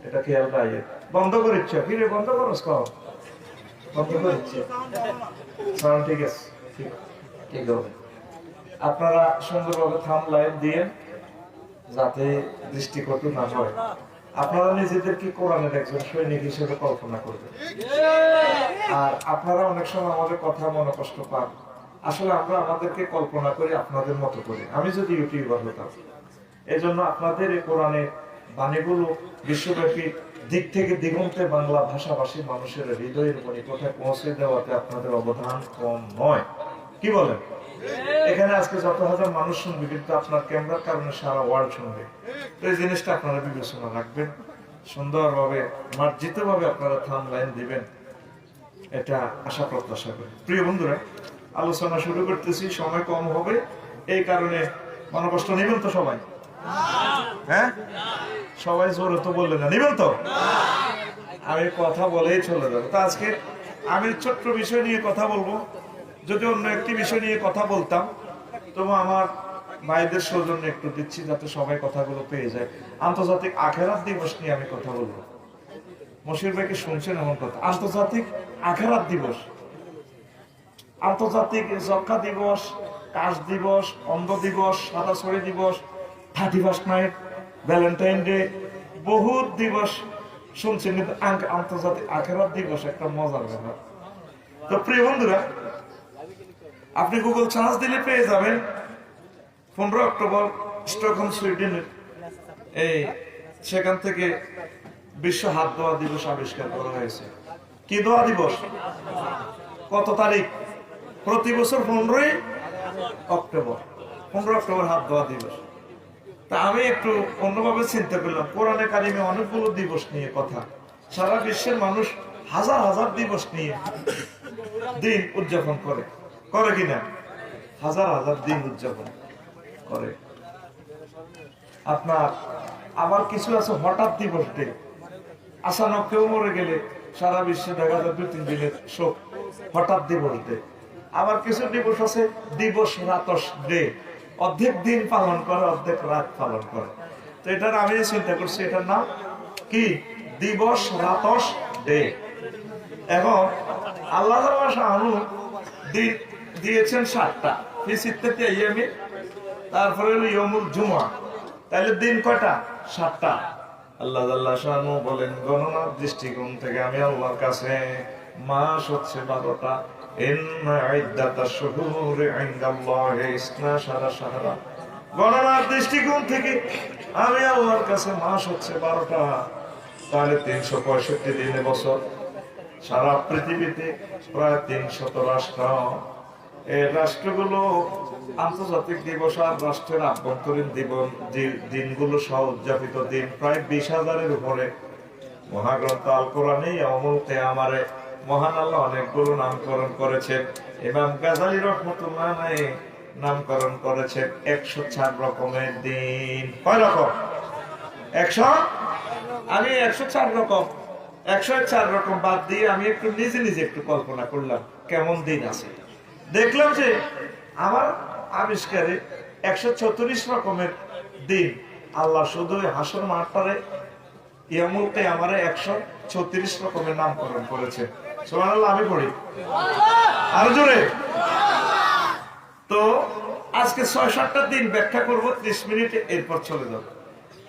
এটা খেয়াল রাখে। বন্ধ করেছ ফিরে বন্ধ করস কও বন্ধ করেছে সাউন্ড ঠিক আছে ঠিক ঠিক হবে। আপনারা সুন্দরভাবে থাম লাইন দিয়ে যাতে দৃষ্টিকটু না হয়। আপনারা নিজেদেরকে কোরআনের একজন সৈনিক হিসেবে কল্পনা করবেন। আর আপনারা অনেক সময় আমাদের কথা মনে কষ্ট পান, আসলে আমরা আমাদেরকে কল্পনা করি আপনাদের মতো করে। আমি যদি ইউটিউবার হতাম, এই জন্য আপনাদের এই কোরআনের বাণীগুলো বিশ্বব্যাপী দিক থেকে দিগন্তে বাংলা ভাষাভাষী মানুষের হৃদয়ের মণিকোঠায় পৌঁছে দেওয়াতে আপনাদের অবদান কম নয়। কি বলেন? এখানে আজকে যত হাজার মানুষ শুনবে, কিন্তু আপনার ক্যামেরার কারণে সারা ওয়ার্ল্ড শুনবে। তো এই জিনিসটা আপনারা বিবেচনা রাখবেন, সুন্দরভাবে মার্জিত ভাবে আপনারা থাম লাইন দিবেন, এটা আশা প্রত্যাশা করি। প্রিয় বন্ধুরা, আলোচনা শুরু করতেছি, সময় কম হবে, এই কারণে মনোকষ্ট নেবেন তো সবাই? হ্যাঁ, সবাই জোরে তো বললেন না, নেবেন তো? আমি কথা বলেই চলে যাবো। তা আজকে আমি ছোট্ট বিষয় নিয়ে কথা বলবো। যদি অন্য একটি বিষয় নিয়ে কথা বলতাম, তবু আমার ভাইদের সৌজন্য একটু দিচ্ছি যাতে সবাই কথাগুলো পেয়ে যায়। আন্তর্জাতিক আখেরাত দিবস নিয়ে আমি কথা বলবো। মশির ভাইকে শুনছেন এমন কথা? আন্তর্জাতিক আখেরাত দিবস, আন্তর্জাতিক যক্ষা দিবস, কাশ দিবস, অন্ধ দিবস, সাদা ছড়ি দিবস, 31st নাইট, ভ্যালেন্টাইন ডে, বহুত দিবস শুনছেন, কিন্তু আন্তর্জাতিক আখেরাত দিবস একটা মজার ব্যাপার। তো প্রিয় বন্ধুরা, আপনি গুগল সার্চ দিলে পেয়ে যাবেন 15 অক্টোবর স্টকহোম সুইডেনের সেখান থেকে বিশ্ব হাত ধোয়া দিবস আবিষ্কার করা হয়েছে। কি ধোয়া দিবস? কত তারিখ? প্রতি বছর 15 অক্টোবর। 15 অক্টোবর হাত ধোয়া দিবস। তা আমি একটু অন্যভাবে চিন্তা করলাম, কোরআনে কারিমে অনেকগুলো দিবস নিয়ে কথা, সারা বিশ্বের মানুষ হাজার হাজার দিবস নিয়ে দিন উদযাপন করে, করে কিনা? হাজার হাজার দিন উদযাপন করে। আপনার আবার কিছু আছে হঠাৎ দিবস ডে, আচানক কেউ মরে গেলে সারা বিশ্বে দেখা যায় 2-3 দিনের শোক, হঠাৎ দিবস ডে। আবার কিছু দিবস আছে দিবস রাতস ডে, অর্ধেক দিন পালন করে অর্ধেক রাত পালন করে। তো এটার আমি চিন্তা করছি, এটার নাম কি? দিবস রাতস ডে। এখন আল্লাহ দিন দিয়েছেন 7টা, তারপরে ইয়মুল জুমা, তাহলে দিন কয়টা? 7টা। আল্লাহ শানু বলেন, গণনার দৃষ্টিকোণ থেকে আমি আল্লাহর কাছে মাস হচ্ছে 12টা। গণনার দৃষ্টিকোণ থেকে আমি আল্লাহর কাছে মাস হচ্ছে 12টা, তাহলে 365 দিনে বছর। সারা পৃথিবীতে প্রায় 300 রাষ্ট্র, এই রাষ্ট্রগুলো আন্তর্জাতিক দিবস আর রাষ্ট্রের আভ্যন্তরীণ দিনগুলো সহ উদযাপিত দিন প্রায় 20,000-এর উপরে। মহাগ্রন্থ আল কোরআনে ইয়াউমুল কিয়ামারে মহান আল্লাহ অনেকগুলো নামকরণ করেছেন। ইমাম গাজালি রাহমাতুল্লাহ আলাইহি নামকরণ করেছেন 104 রকমের দিন। কয় রকম? 100। আমি 104 রকম, 104 রকম বাদ দিয়ে আমি একটু নিজে নিজে একটু কল্পনা করলাম কেমন দিন আছে। দেখলাম যে আমার আবিষ্কারে 134 রকমের দিন আল্লাহ শুধু হাসর মাঠটারে ইয়াউমুল কিয়ামারে 134 রকমের নামকরণ করেছে। সুবহানাল্লাহ, আমি পড়ি আরো জোরে। তো আজকে 6-7টা দিন ব্যাখ্যা করব 30 মিনিটে, এরপর চলে যাব।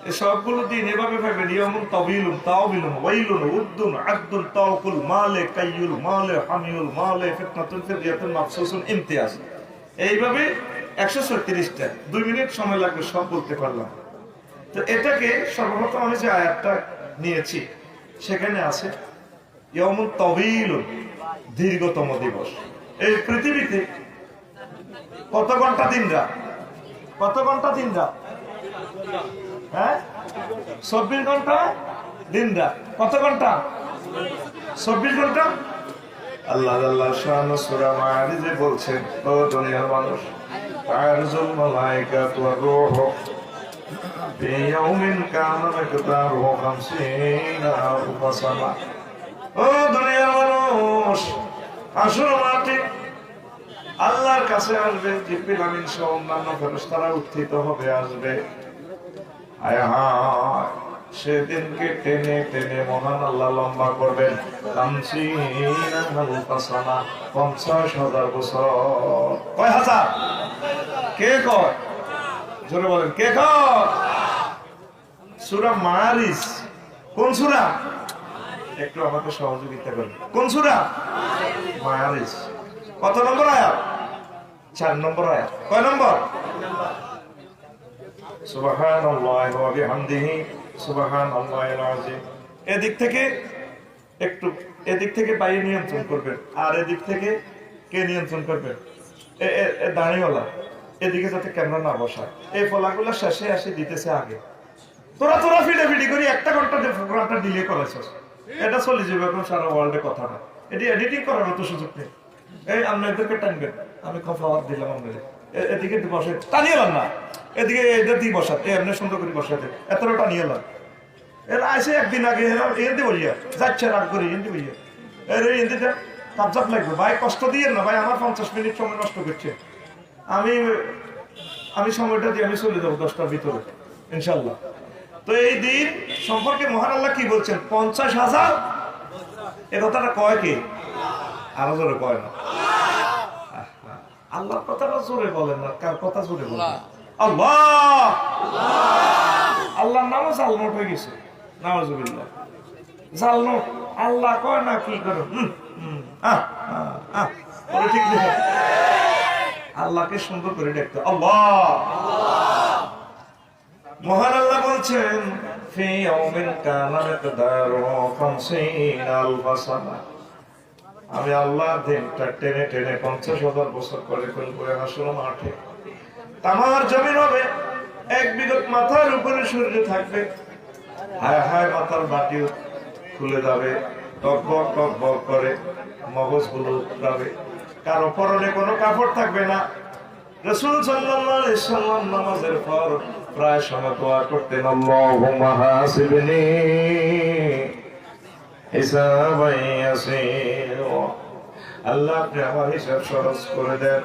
এই সবগুলো দিন এভাবে ভাবেন, ইয়ামুন তাবিলুন তাওবিলুন ওয়াইলুন উদ্দুন আদদুন তাওকুল মালে কাইয়ুল মালে হামিউল মালে ফিতনাতুন ফিরিয়াতুন মাফসুসুন ইমতিয়াজ। এইভাবে 136টা, 2 মিনিট সময় লাগবে সব বলতে পারলাম। তো এটাকে সর্বপ্রথম আমি যে আয়াতটা নিয়েছি সেখানে আছে ইয়ামুন তাবিলুন, দীর্ঘতম দিবস। এই পৃথিবীতে কত ঘন্টা দিন রাত? কত ঘন্টা দিন রাত? হ্যাঁ, 24 ঘন্টা দিন রাত। কত ঘন্টা? 24 ঘন্টা। আল্লাহ শান সূরা মাআরিজে বলছেন, ও দুনিয়ার মানুষ, তারজুল মালায়েকাতু ওয়ার রূহু ফি ইয়াউমিন কানা মিকদারুহু 50 আলফা সানা। ও দুনিয়ার মানুষ, হাসর মাঠে আল্লাহর কাছে আসবে, জিবরিল আমিন সহ অন্যান্য ফেরেশতারা উত্থিত হবে, আসবে। সেদিনকে টেনে টেনে মহান আল্লাহ লম্বা করবেন 50,000 বছর। কয় হাজার? কে কয়? জোরে বলেন, কে কয়? সূরা মারিস। কোন সূরা? একটু আমাকে সহযোগিতা করুন। কোন সূরা? মারিস। কত নম্বর আয়াত? 4 নম্বর আয়াত। কয় নম্বর? সুবহানাল্লাহি ওয়া বিহামদিহি সুবহানাল্লাহিল আযীম। এদিক থেকে একটু, এদিক থেকে বাইরে নিয়ন্ত্রণ করবেন, আর এদিক থেকে কে নিয়ন্ত্রণ করবেন? দাঁড়িয়েওয়ালা। এদিকে যাতে ক্যামেরা না বসায়। এই ফলাগুলো শেষে আসে দিতেছে আগে। তোরা ফিডাফিডি করি 1 ঘন্টা প্রোগ্রামটা ডিলে করেছিস। এটা চলে যাবে এখন সারা ওয়ার্ল্ডে কথা না। এটি এডিটিং করার মতো সুযোগ নেই। এই আপনাদেরকে টানবেন, আমি কফাওয়াত দিলাম আপনাদের। এদিকে বসে টানিয়ে না, এদিকে এদের দিয়ে বসাতে, এমনি সুন্দর করে বসাতে, এতটা টানিয়ে না। এর আসে একদিন আগে এনতে বলিয়া যাচ্ছে রাগ করি এনতে বলিয়া এনতে কাবজাপ লাগবে। ভাই কষ্ট দিয়ে না ভাই, আমার 50 মিনিট সময় নষ্ট করছে। আমি সময়টা দিয়ে আমি চলে যাবো 10টার ভিতরে ইনশাল্লাহ। তো এই দিন সম্পর্কে মহান আল্লাহ কি বলছেন? 50,000। এ কথাটা কয় কে? আরো জোরে কয় না। আল্লাহর কথাটা জোরে বলেন না, কার কথা জোরে বলেন? আল্লাহ। আল্লাহর নামও জালনোট হয়ে গেছে। নাউজুবিল্লাহ। জালনোট আল্লাহ কয় না, কি করে ঠিক দেখো। আল্লাহকে সুন্দর করে দেখতে আল্লাহ। মহান আল্লাহ বলছেন ফি ইয়াউমিন কানা মিকদারুহু 50,000 সানা। আমি আল্লাহ দিনটা টেনে টেনে 50,000 বছর করে ফেলবো হাসর মাঠে। তামার জমিন হবে 1 বিগত মাথার উপরে সূর্য থাকবে। হায় হায় মাথার বাটিও খুলে যাবে, টকবক টকবক করে মগজগুলো উঠবে। কারো পরনে কোনো কাপড় থাকবে না। রাসূল সাল্লাল্লাহু আলাইহি ওয়াসাল্লাম নামাজের পর প্রায় সময় দোয়া করতেন, আল্লাহুম্মা হাসিবনি হিসাবান ইয়াসীরা। আল্লাহ আপনি আমার হিসাব সহজ করে দেন,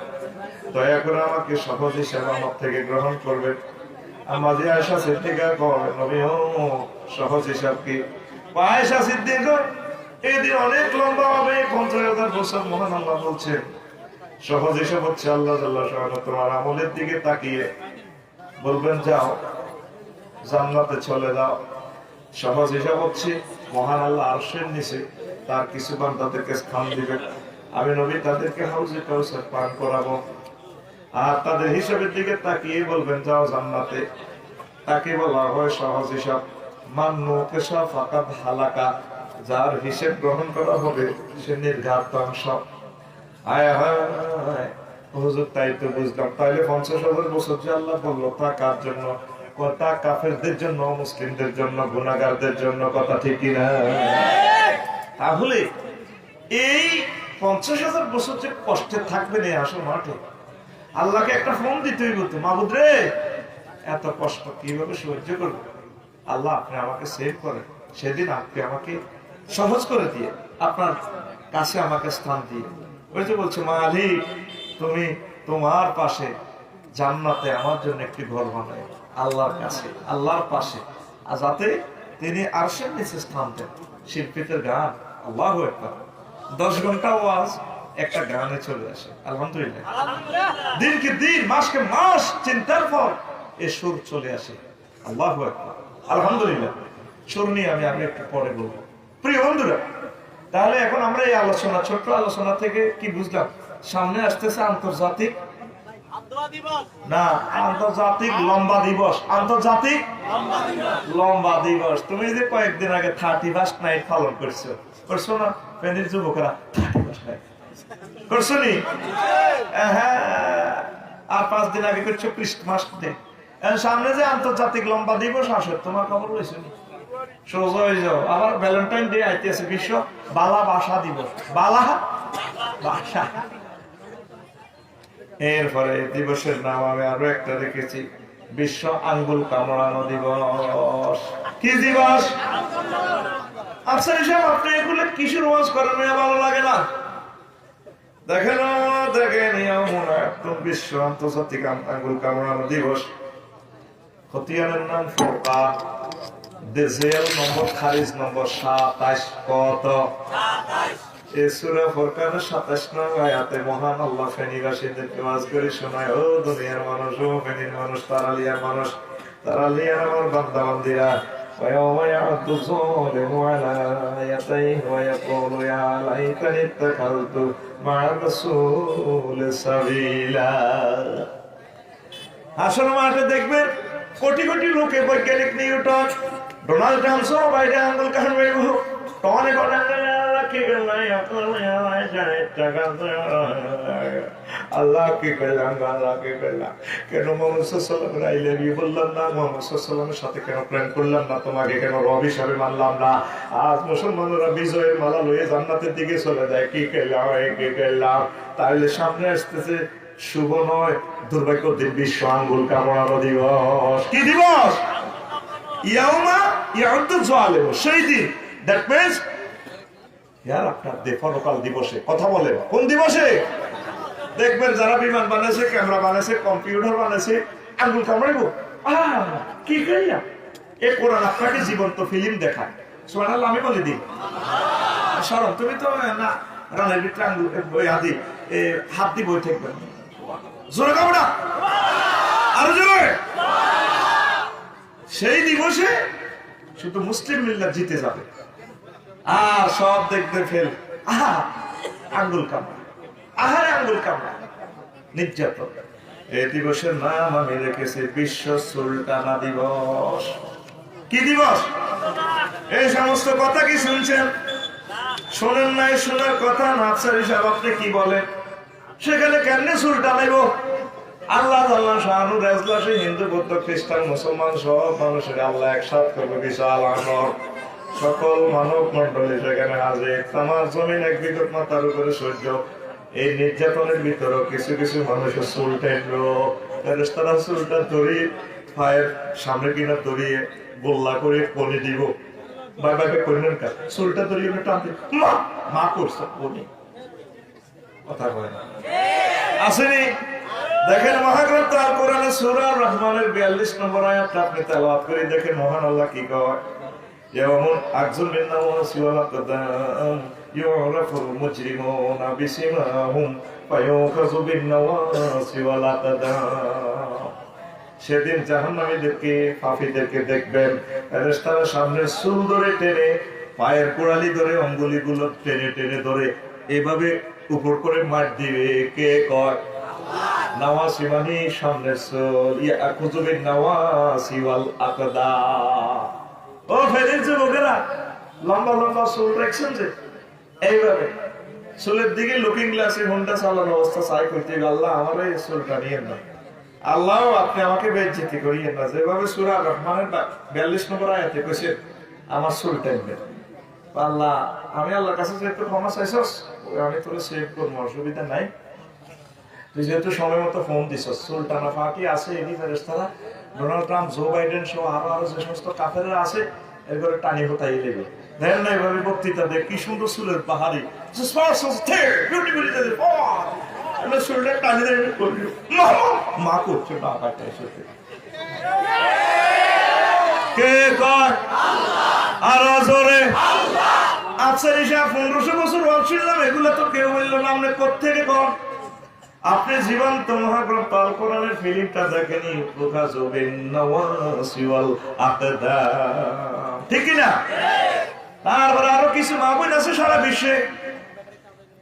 দয়া করে আমাকে সহজ হিসাব আমার থেকে গ্রহণ করবেন। আমাদের আয়েশা সিদ্দিকা করেন, নবী সহজ হিসাব কি? আয়েশা সিদ্দিকা এই দিন অনেক লম্বা হবে, 50,000 বছর। মহান আল্লাহ বলছেন সহজ হিসাব হচ্ছে আল্লাহ জাল্লাহু সুবহানাহু তোমার আমলের দিকে তাকিয়ে বলবেন যাও জান্নাতে চলে যাও। সহজ হিসাব হচ্ছে মহান আল্লাহ আরশের নিচে তার কিছু বান্দাদেরকে স্থান দিবেন। আমি নবী তাদেরকে হাউজে কাউসার পান করাবো। আর তাদের হিসাবের দিকে তাকিয়ে বলবেন যাও জান্নাতে। তাকে বলা হয় সহজ হিসাব। মান্নু কেশা ফাকাদ হালাকা, যার হিসেব গ্রহণ করা হবে সে নির্ঘাত ধ্বংস। আয় হায় হুজুর, তাই তো বুঝলাম। তাইলে 50,000 বছর যে আল্লাহ বললো তা কার জন্য? কথা কাফেরদের জন্য, মুসলিমদের জন্য, গুনাহগারদের জন্য। কথা ঠিক কিনা? তাহলে এই 50,000 বছর যে কষ্টে থাকবে না আসল মাঠে, আল্লাহকে একটা ফোন দিতেই বলতো, মাহবুদ রে এত কষ্ট কিভাবে সহ্য করবো? আল্লাহ আপনি আমাকে সেভ করেন। সেদিন আপনি আমাকে সহজ করে দিয়ে আপনার কাছে আমাকে স্থান দিয়ে ওই যে বলছে, মালিক তুমি তোমার পাশে জান্নাতে আমার জন্য একটি ঘর বানায় আল্লাহর কাছে, আল্লাহর পাশে, আর যাতে তিনি আরশের নিচে স্থান দেন। শিল্পীদের গান আল্লাহু আকবার। 10 ঘন্টা ওয়াজ একটা গানে চলে আসে। আলহামদুলিল্লাহ। দিনকে দিন, মাসকে মাস চিন্তার পর এ সুর চলে আসে। আল্লাহু আকবার, আলহামদুলিল্লাহ। সুর নিয়ে আমি একটু পরে বলবো। প্রিয় বন্ধুরা, তাহলে এখন আমরা এই আলোচনা, ছোট্ট আলোচনা থেকে কি বুঝলাম? সামনে আসতেছে আন্তর্জাতিক লম্বা দিবস। আন্তর্জাতিক লম্বা দিবস। তুমি যে কয়েকদিন আগে 31st নাইট পালন করছো না? ফেনীর যুবকরা 31st নাইট করছো নি? হ্যাঁ, আর 5 দিন আগে করছো ক্রিসমাস ডে। সামনে যে আন্তর্জাতিক লম্বা দিবস আসে, তোমার খবর রয়েছে? সোজা হয়ে যাও। আবার ভ্যালেন্টাইন ডে আইতেছে, বিশ্ব বালা ভাষা দিবস। বালা ভাষা। এরপরে দিবসের নাম আমি আরো একটা রেখেছি, বিশ্ব আঙ্গুল কামড়ানো দিবস। কি দিবস? আফসার হিসাব আপনি এগুলো কিশোর ওয়াজ করেন, ভালো লাগে না? দেখেন একদম বিশ্ব আন্তর্জাতিক আঙ্গুল কামড়ানো দিবস। খতিয়ানের নাম ফোরকা, দেশেল নম্বর খারিজ নম্বর 27 কত? 27। এই সূরা ফুরকানের 27 নং আয়াতে মহান আল্লাহ ফেনীবাসীদেরকে ওয়াজ করে শোনায়, ও দুনিয়ার মানুষ, ও ফেনীর মানুষ, তারালিয়ার মানুষ, তারালিয়ার আমার বান্দা বান্দিরা, ويوم يعض الظالم على يديه ويقول يا ليتني اتخذت مع الرسول سبيلا। আসলে মাঠে দেখবেন কোটি কোটি লোকে, বৈজ্ঞানিক নিউটন, ডোনাল্ড ট্রাম্প সহ বাইরে আঙ্গুল কান বেরব টনে আল্লাহ কি করলাম, আল্লাহ কি করলাম, কেন মোহাম্মদ সাল্লাল্লাহু আলাইহি বললাম না, মোহাম্মদ সাল্লাল্লাহু সাথে কেন প্রেম করলাম না, তোমাকে কেন রব হিসাবে মানলাম না। আজ মুসলমানরা বিজয়ের মালা লয়ে জান্নাতের দিকে চলে যায়, কি করলাম, কি করলাম। তাহলে সামনে আসতেছে শুভ নয় দুর্ভাগ্য দিন, বিশ্ব আঙ্গুল কামড়ানো দিবস। কি দিবস? ইয়াউমা ইয়াউদ্দু যালিম, সেই দিন। দ্যাট মিন্স ইয়ার আপনার পরকাল দিবসে কথা বলেন, কোন দিবসে? দেখবেন যারা বিমান বানাইছে, ক্যামেরা বানাইছে, কম্পিউটার বানাইছে, আঙ্গুল কামড়াইবো, কি করিয়া। এ কোরআন আপনাকে জীবন্ত ফিল্ম দেখায়। সুবহানাল্লাহ, আমি বলে দিই শরম, তুমি তো না রানের ভিতরে আঙ্গুল আদি হাত দিয়ে বই থাকবেন, জোরে কামড়া, আরো জোরে। সেই দিবসে শুধু মুসলিম মিল্লাত জিতে যাবে, আর সব দেখবে ফেল, আঙ্গুল কামড়া, আহারে আঙ্গুল কামড়া, নির্যাতন। এই দিবসের নাম আমি রেখেছি বিশ্ব সুলতানা দিবস। কি দিবস? এই সমস্ত কথা কি শুনছেন? শোনেন নাই? শোনার কথা। নাফসারি সাহেব আপনি কি বলেন? সেখানে কেমনে সুলতানাইব? আল্লাহ তাআলা শাহানু রাজলাসে হিন্দু, বৌদ্ধ, খ্রিস্টান, মুসলমান সব মানুষের আল্লাহ একসাথ করবে বিশাল আনন্দ। সকল মানব মন্ডলী সেখানে হাজির। আমার জমিন এক বিগত মাথার উপরে সহ্য। এই নির্যাতনের ভিতরে কিছু কিছু মানুষের সুলটান তারা সুলটান ধরিয়ে পায়ের সামনে কিনা ধরিয়ে গোল্লা করে কোনে দিব, বাই বাই করলেন কাজ, সুলটা ধরিয়ে টানতে মা মা করছে বলি কথা কয় না, আসেনি? দেখেন মহাগ্রন্থ আল কোরআনের সূরা রহমানের 42 নম্বর আয়াতটা আপনি তেলাওয়াত করে দেখেন মহান আল্লাহ কি কয়। যেমন আকজুল বিন নাওয়াসি ওয়াল আকদাম ইউরাফুল মুজরিমুনা বিসিমাহুম ফায়ুখাযু বিন নাওয়াসি ওয়াল আকদাম। সেদিন জাহান্নামীদেরকে, পাপীদেরকে দেখবেন ফেরেশতারা সামনে চুল ধরে টেনে, পায়ের কোড়ালি ধরে, অঙ্গুলিগুলো টেনে টেনে ধরে এভাবে উপর করে মার দিবে। কে কয়? নাওয়াসি মানে সামনের চুল। ইয়াখুযু বিন নাওয়াসি ওয়াল আকদাম। ও ফেরের যুবকেরা, লম্বা লম্বা চুল রাখছেন যে, এইভাবে চুলের দিকে লুকিং গ্লাসে ঘন্টা চালানো অবস্থা চাই করতে, আল্লাহ আমার এই চুলটা নিয়ে না, আল্লাহ আপনি আমাকে বেজ্জতি করিয়েন না। যেভাবে সূরা রহমানের 42 নম্বর আয়াতে কইছে আমার চুল টানবে, আল্লাহ আমি আল্লাহর কাছে যেহেতু ক্ষমা চাইছস, আমি তোরে সেভ করবো, অসুবিধা নাই। তুই যেহেতু সময় মতো ফোন দিছস, চুল টানা ফাঁকি আছে, এটি ফেরেশতারা ডোনাল্ড ট্রাম্প, জো বাইডেন সহ আরো যে সমস্ত কাফেররা আছে এরপরে টানি হতাই দেবে। দেখেন না এইভাবে বক্তৃতা দেখ, কি সুন্দর চুলের পাহাড়ি চুলটা টানি দেবে, মা করছে না কাটাই সাথে। কে কয়? আরো জোরে। আচ্ছা ঈশা 1500 বছর বলছিলাম, এগুলো তো কেউ বললো না, আপনি কোত্থেকে কন? আপনি জীবন্ত মহাগ্রন্থ আল কোরআনের ফিল্মটা দেখেনি? ঠিক না? তারপরে আরো কিছু মাহবুব আছে সারা বিশ্বে।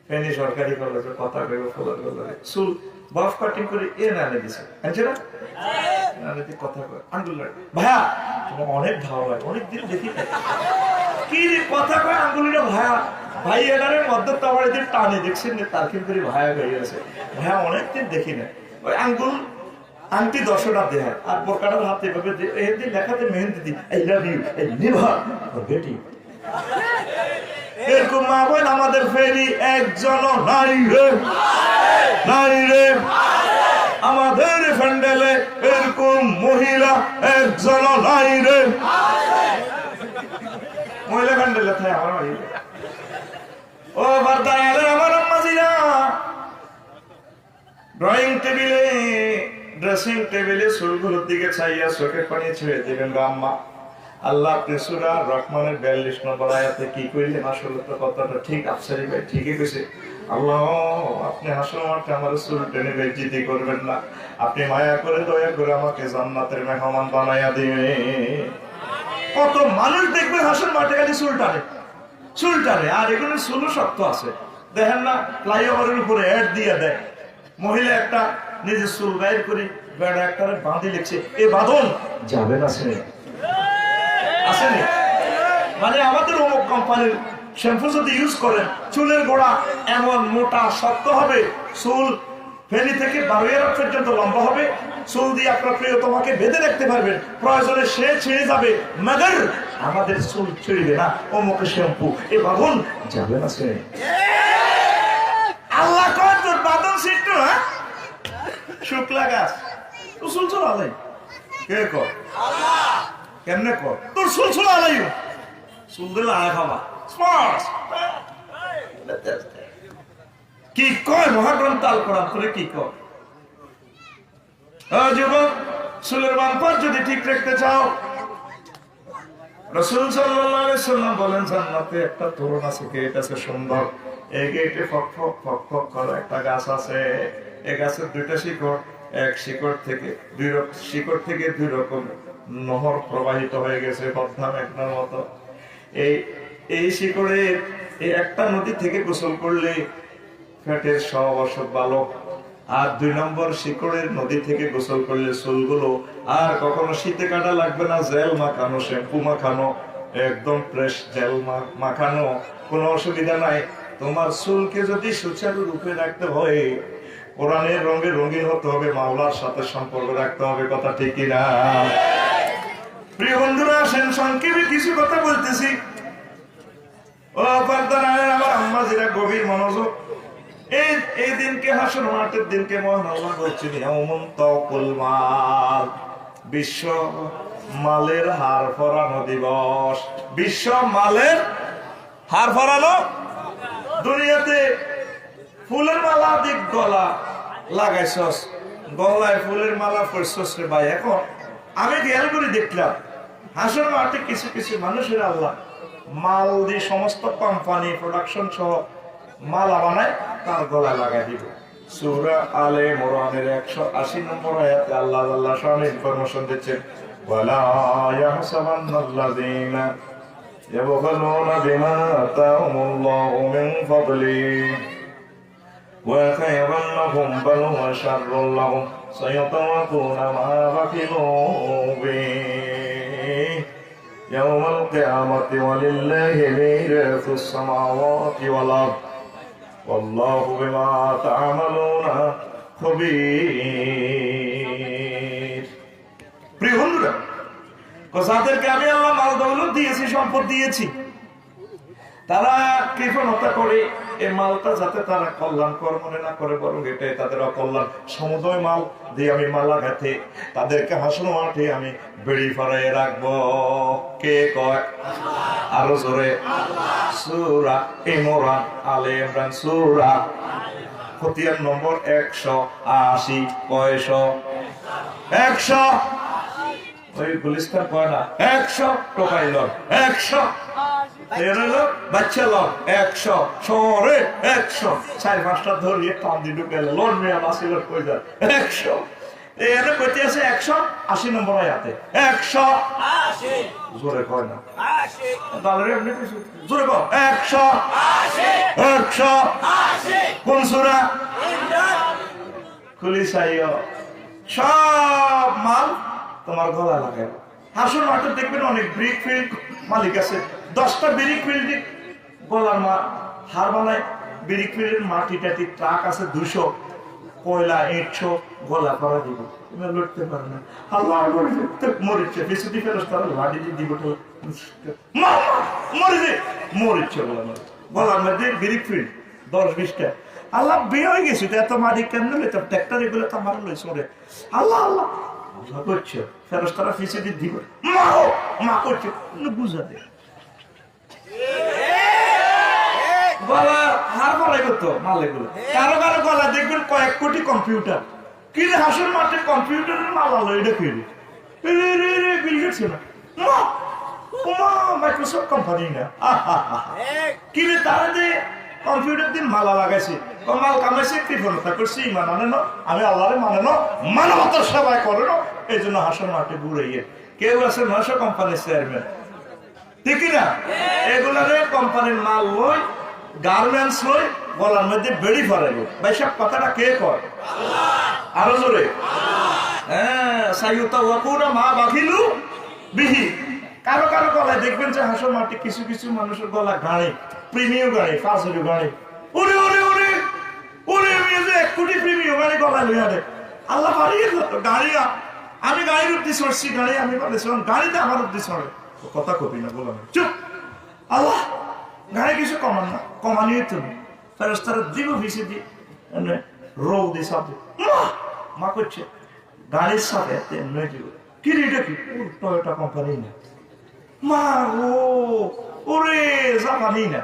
ফেনী সরকারি কলেজে কথা কইব ফলার কলেজে চুল বাফ কাটিং করে এ না দিছে, আছে না? কথা কয় আঙ্গুল ভাইয়া তোমার অনেক ভালো লাগে, অনেকদিন দেখি কি রে কথা কয় আঙ্গুলিটা ভাইয়া, ভাই এটার মধ্যে তো আমার এদের টানে দেখছেন না, তার কিন্তু ভাইয়া হয়ে গেছে, ভাইয়া অনেকদিন দেখি না। ওই আঙ্গুল আংটি 10টা দেয় আর বোরকাটার হাতে এভাবে এদের লেখাতে মেহেন্দি দিই, I love you, I never forget. এরকম মা বোন আমাদের ফেরি একজন নারী রে, নারী রে আমাদের ফ্যান্ডেলে এরকম মহিলা একজন নারী রে, মহিলা ফ্যান্ডেলে থাকে আমার বাড়ি। ও বারদার আমার আম্মাজিরা, ড্রয়িং টেবিলে, ড্রেসিং টেবিলে চুলগুলোর দিকে চাইয়া চোখের পানি ছেড়ে দিবেন গো আম্মা। আল্লাহ আপনি সূরা রহমানের 42 নম্বর আয়াতে কি কইলেন? আসলে তো কথাটা ঠিক আফসারি ভাই ঠিকই কইছে। আল্লাহ আপনি হাসর মাঠে আমার চুল টেনে বেজ্জিতি করবেন না, আপনি মায়া করে দয়া করে আমাকে জান্নাতের মেহমান বানাইয়া দিবেন। কত মানুষ দেখবে হাসর মাঠে খালি চুল টানে, আর এখানে চুলও শক্ত আছে। দেখেন না ফ্লাইওভারের উপরে অ্যাড দিয়ে দেয়, মহিলা একটা নিজের চুল বাইর করে বেড়া একটা বাঁধি লিখছে, এ বাঁধন যাবে না সে আসেনি। মানে আমাদের অমুক কোম্পানির শ্যাম্পু যদি ইউজ করেন, চুলের গোড়া এমন মোটা শক্ত হবে, চুল ফেনি থেকে বারোয়ার পর্যন্ত লম্বা হবে, চুল দিয়ে আপনার প্রিয় তোমাকে বেঁধে রাখতে পারবেন, প্রয়োজনে সে ছেড়ে যাবে, মগর আমাদের চুল ছেড়বে না। অমুক শ্যাম্পু এ বাঁধন যাবে না সে। আল্লাহ কয় তোর বাঁধন সিট্টু, হ্যাঁ শুক্লা গাছ তো চুল চুল আলাই কে কর আল্লাহ, কেমনে কর তোর চুল চুল আলাই, চুল দিলে আয় খাবা কি কয় মহাগ্রন্থ আল কোরআন করে কি কয়? যুবক চুলের বাম্পার যদি ঠিক রাখতে চাও, রাসূল সাল্লাল্লাহু আলাইহি সাল্লাম বলেন জান্নাতে একটা তোরণ আছে, গেট আছে সুন্দর, এই গেটে ফক ফক ফক ফক করে একটা গাছ আছে, এই গাছের দুইটা শিকড়, এক শিকড় থেকে দুই রকম নহর প্রবাহিত হয়ে গেছে পদ্মা মেঘনার মতো। এই শিকড়ে এই একটা নদী থেকে গোসল করলে ফ্যাটের সব অসুখ ভালো, আর 2 নম্বর শিকড়ের নদী থেকে গোসল করলে চুলগুলো আর কখনো শীতে কাটা লাগবে না, জেল মাখানো, শ্যাম্পু মাখানো, একদম ফ্রেশ জেল মাখানো, কোনো অসুবিধা নাই। তোমার চুলকে যদি সুচারু রূপে রাখতে হয়, কোরআনের রঙে রঙিন হতে হবে, মাওলার সাথে সম্পর্ক রাখতে হবে, কথা ঠিক কিনা? প্রিয় বন্ধুরা আসেন সংক্ষেপে কিছু কথা বলতেছি। ও পর্দার আমার আম্মা যেটা গভীর মনোযোগ, এই দিনকে হাসর মাঠের দিনকে মহান আল্লাহ বলছেন ইয়াউমুন তাওকুল মাল, বিশ্ব মালের হার ফরানো দিবস। বিশ্ব মালের হার ফরানো। দুনিয়াতে ফুলের মালা দিক গলা লাগাইছস, গলায় ফুলের মালা পরছস রে ভাই। এখন আমি খেয়াল করে দেখলাম হাসর মাঠে কিছু কিছু মানুষের আল্লাহ মাল দিয়ে সমস্ত কোম্পানি প্রোডাকশন সহ মালা বানায়, তার গলায় লাগাই দিব। সূরা আলে ইমরানের 180 নম্বর আয়াতে আল্লাহ শানে ইনফরমেশন দিচ্ছেন, ওয়ালা ইয়াহসাবান্নাল্লাযীনা ইয়াবখালুনা বিমা আতাহুমুল্লাহু মিন ফাদলিহি ওয়া খায়রান লাহুম বাল হুয়া শাররুল লাহুম সায়াতাওয়াকুনা মা বাখিলু বিহি ইয়াওমাল কিয়ামাতি ওয়ালিল্লাহি মিরাসুস সামাওয়াতি ওয়াল আরদ ওয়াল্লাহু বিমা তা'মালুনা খবীর। প্রিয় বন্ধুরা, যাদেরকে আমি আল্লাহ মাল দৌলত দিয়েছি, সম্পদ দিয়েছি, তারা কৃপণতা করে এই মালটা যাতে তারা কল্যাণকর মনে না করে, বরং এটাই তাদের অকল্যাণ। সমুদয় মাল দিয়ে আমি মালা গাঁথে তাদেরকে হাসর মাঠে আমি বেড়ি ফরাই রাখবো। কে কয়? আরো জোরে। সূরা ইমরান, আলে ইমরান সূরা খতিয়ান নম্বর 180। কয়শো? 100। ওই গুলিস্তান কয় না 100 টোকাই লোক 100 বাচ্চা লোক 100 শহরে 100 4-5টা ধরিয়ে টান দিয়ে ঢুকে লোন মেয়া বাসি লোক কই যায় 100। এর কইতে আছে 180 নম্বর আয়াতে 180 জোরে কয় না 80 তাহলে এমনি কিছু জোরে কও 180 180 কোন সূরা? ইমরান। খুলিসাইও সব মাল তোমার গলা লাগে। হাসর মাঠে দেখবেন অনেক ব্রিক ফিল্ড মালিক আছে, 10টা ব্রিক ফিল্ড গলার হার বানায়। ব্রিক ফিল্ডের মাটিটাটি ট্রাক আছে 200, কয়লা 100 গলা করা দিব, তুমি লড়তে পারো না। আল্লাহ মরিচ্ছে বিশুদ্ধি ফেরস্তারা লাঠি দিয়ে দিব, মরিচ্ছে গলার মধ্যে ব্রিক ফিল্ড 10-20টা। আল্লাহ বিয়ে হয়ে গেছে তো এত মাটি কেমন লইতে ট্র্যাক্টর এগুলো তো আমার লইছে ওরে। আল্লাহ আল্লাহ করছে ফেরস্তারা ফিসে দিয়ে দিব, মা করছে বুঝা দে গলা হার বলাই করতো মাল এগুলো। কারো কারো গলা দেখবেন কয়েক কোটি কম্পিউটার। কি রে হাসর মাঠে কম্পিউটারের মাল আলো এটা ফিরে বিল গেছে না মাইক্রোসফট কোম্পানি না কি রে তারা যে কম্পিউটার দিন মালা লাগাইছে মাল কামাইছে কৃপণতা করছে ইমান আনে না আমি আল্লাহরে মানে না মানবতার সেবা করে না এই জন্য হাসন মাঠে ঘুরাইয়ে কেউ আছে 900 কোম্পানির চেয়ারম্যান ঠিক না এগুলারে কোম্পানির মাল লই গার্মেন্টস লই গলার মধ্যে বেড়ি ফরাইব ভাই সব কথাটা কে কর আরো জোরে হ্যাঁ সাইয়ুতা ওয়াকুনা মা বাখিলু বিহি কারো কারো গলায় দেখবেন যে হাসন মাঠে কিছু কিছু মানুষের গলা গাড়ি প্রিমিয়াম গাড়ি ফাজুরি গাড়ি ওরে ওরে ওরে ওরে আমি যে 1 কোটি প্রিমিয়াম গাড়ি গলায় লইয়া দে আল্লাহ বাড়িয়ে তো গাড়ি আমি গাড়ির উদ্দি সরছি গাড়ি আমি বলেছিলাম গাড়িতে আমার উদ্দি সরে কথা কবি না বললাম চুপ আল্লাহ গাড়ি কিছু কমান না কমানিয়ে তুমি ফেরেশতারা দিব ভিসে দি রোগ দি সাথে মা করছে গাড়ির সাথে তেমনি দিব কি রে এটা কি টয়োটা কোম্পানি না মা ও ওরে জাপানি না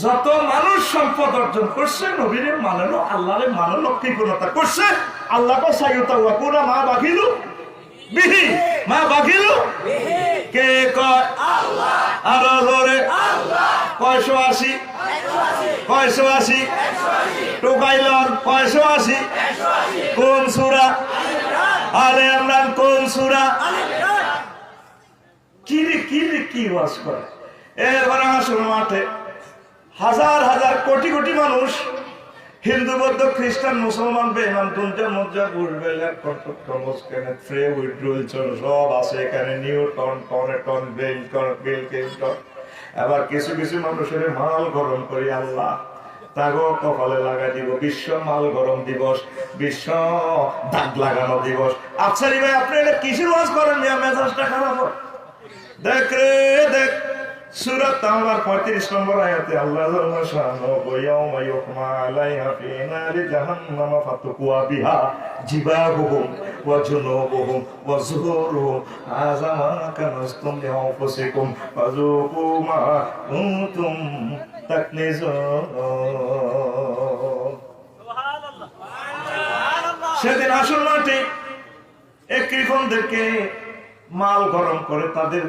যত মানুষ সম্পদ অর্জন করছে নবীরে মানানো আল্লাহরে মানানো কৃপণতা করছে আল্লাহকে সাইয়ুতা ওয়াকুনা মা বাখিলু বিহি মা বাখিলু বিহি কে কয় আল্লাহ আর জোরে আল্লাহ 180 180 টোকাইলন 180 কোন সূরা আলে ইমরান কোন সূরা কি ওয়াজ করে এবার আসল মাঠে হাজার হাজার কোটি কোটি মানুষ হিন্দু বৌদ্ধ খ্রিস্টান মুসলমান বেঈমান দুনিয়ার মধ্যে বুঝবেলের কর্তব্য ফ্রে উইথড্রল সব আছে এখানে নিউটন টন বেল আবার কিছু কিছু মানুষের মাল গরম করি আল্লাহ তাগো কপালে লাগা দিব বিশ্ব মাল গরম দিবস বিশ্ব দাগ লাগানো দিবস আচ্ছা রে ভাই আপনি এটা কিসের ওয়াজ করেন মেজাজটা খারাপ হয় দেখ রে দেখ সূরা তাওবার 35 নম্বর আয়াতে আল্লাহ জাল্লাহু ওয়া ইয়াউমা আলাইহা ফি নারি জাহান্নাম ফাতুকুয়া বিহা জিবাহুহুম ওয়া জুনুবুহুম ওয়া যুহুরুহুম হাযা মা কানাস্তুম লিআনফুসিকুম ফাযুকু মা কুনতুম তাকনিজুন সুবহানাল্লাহ সেদিন আসল মাঠে এক কৃপণদেরকে মাল গরম করে তাদের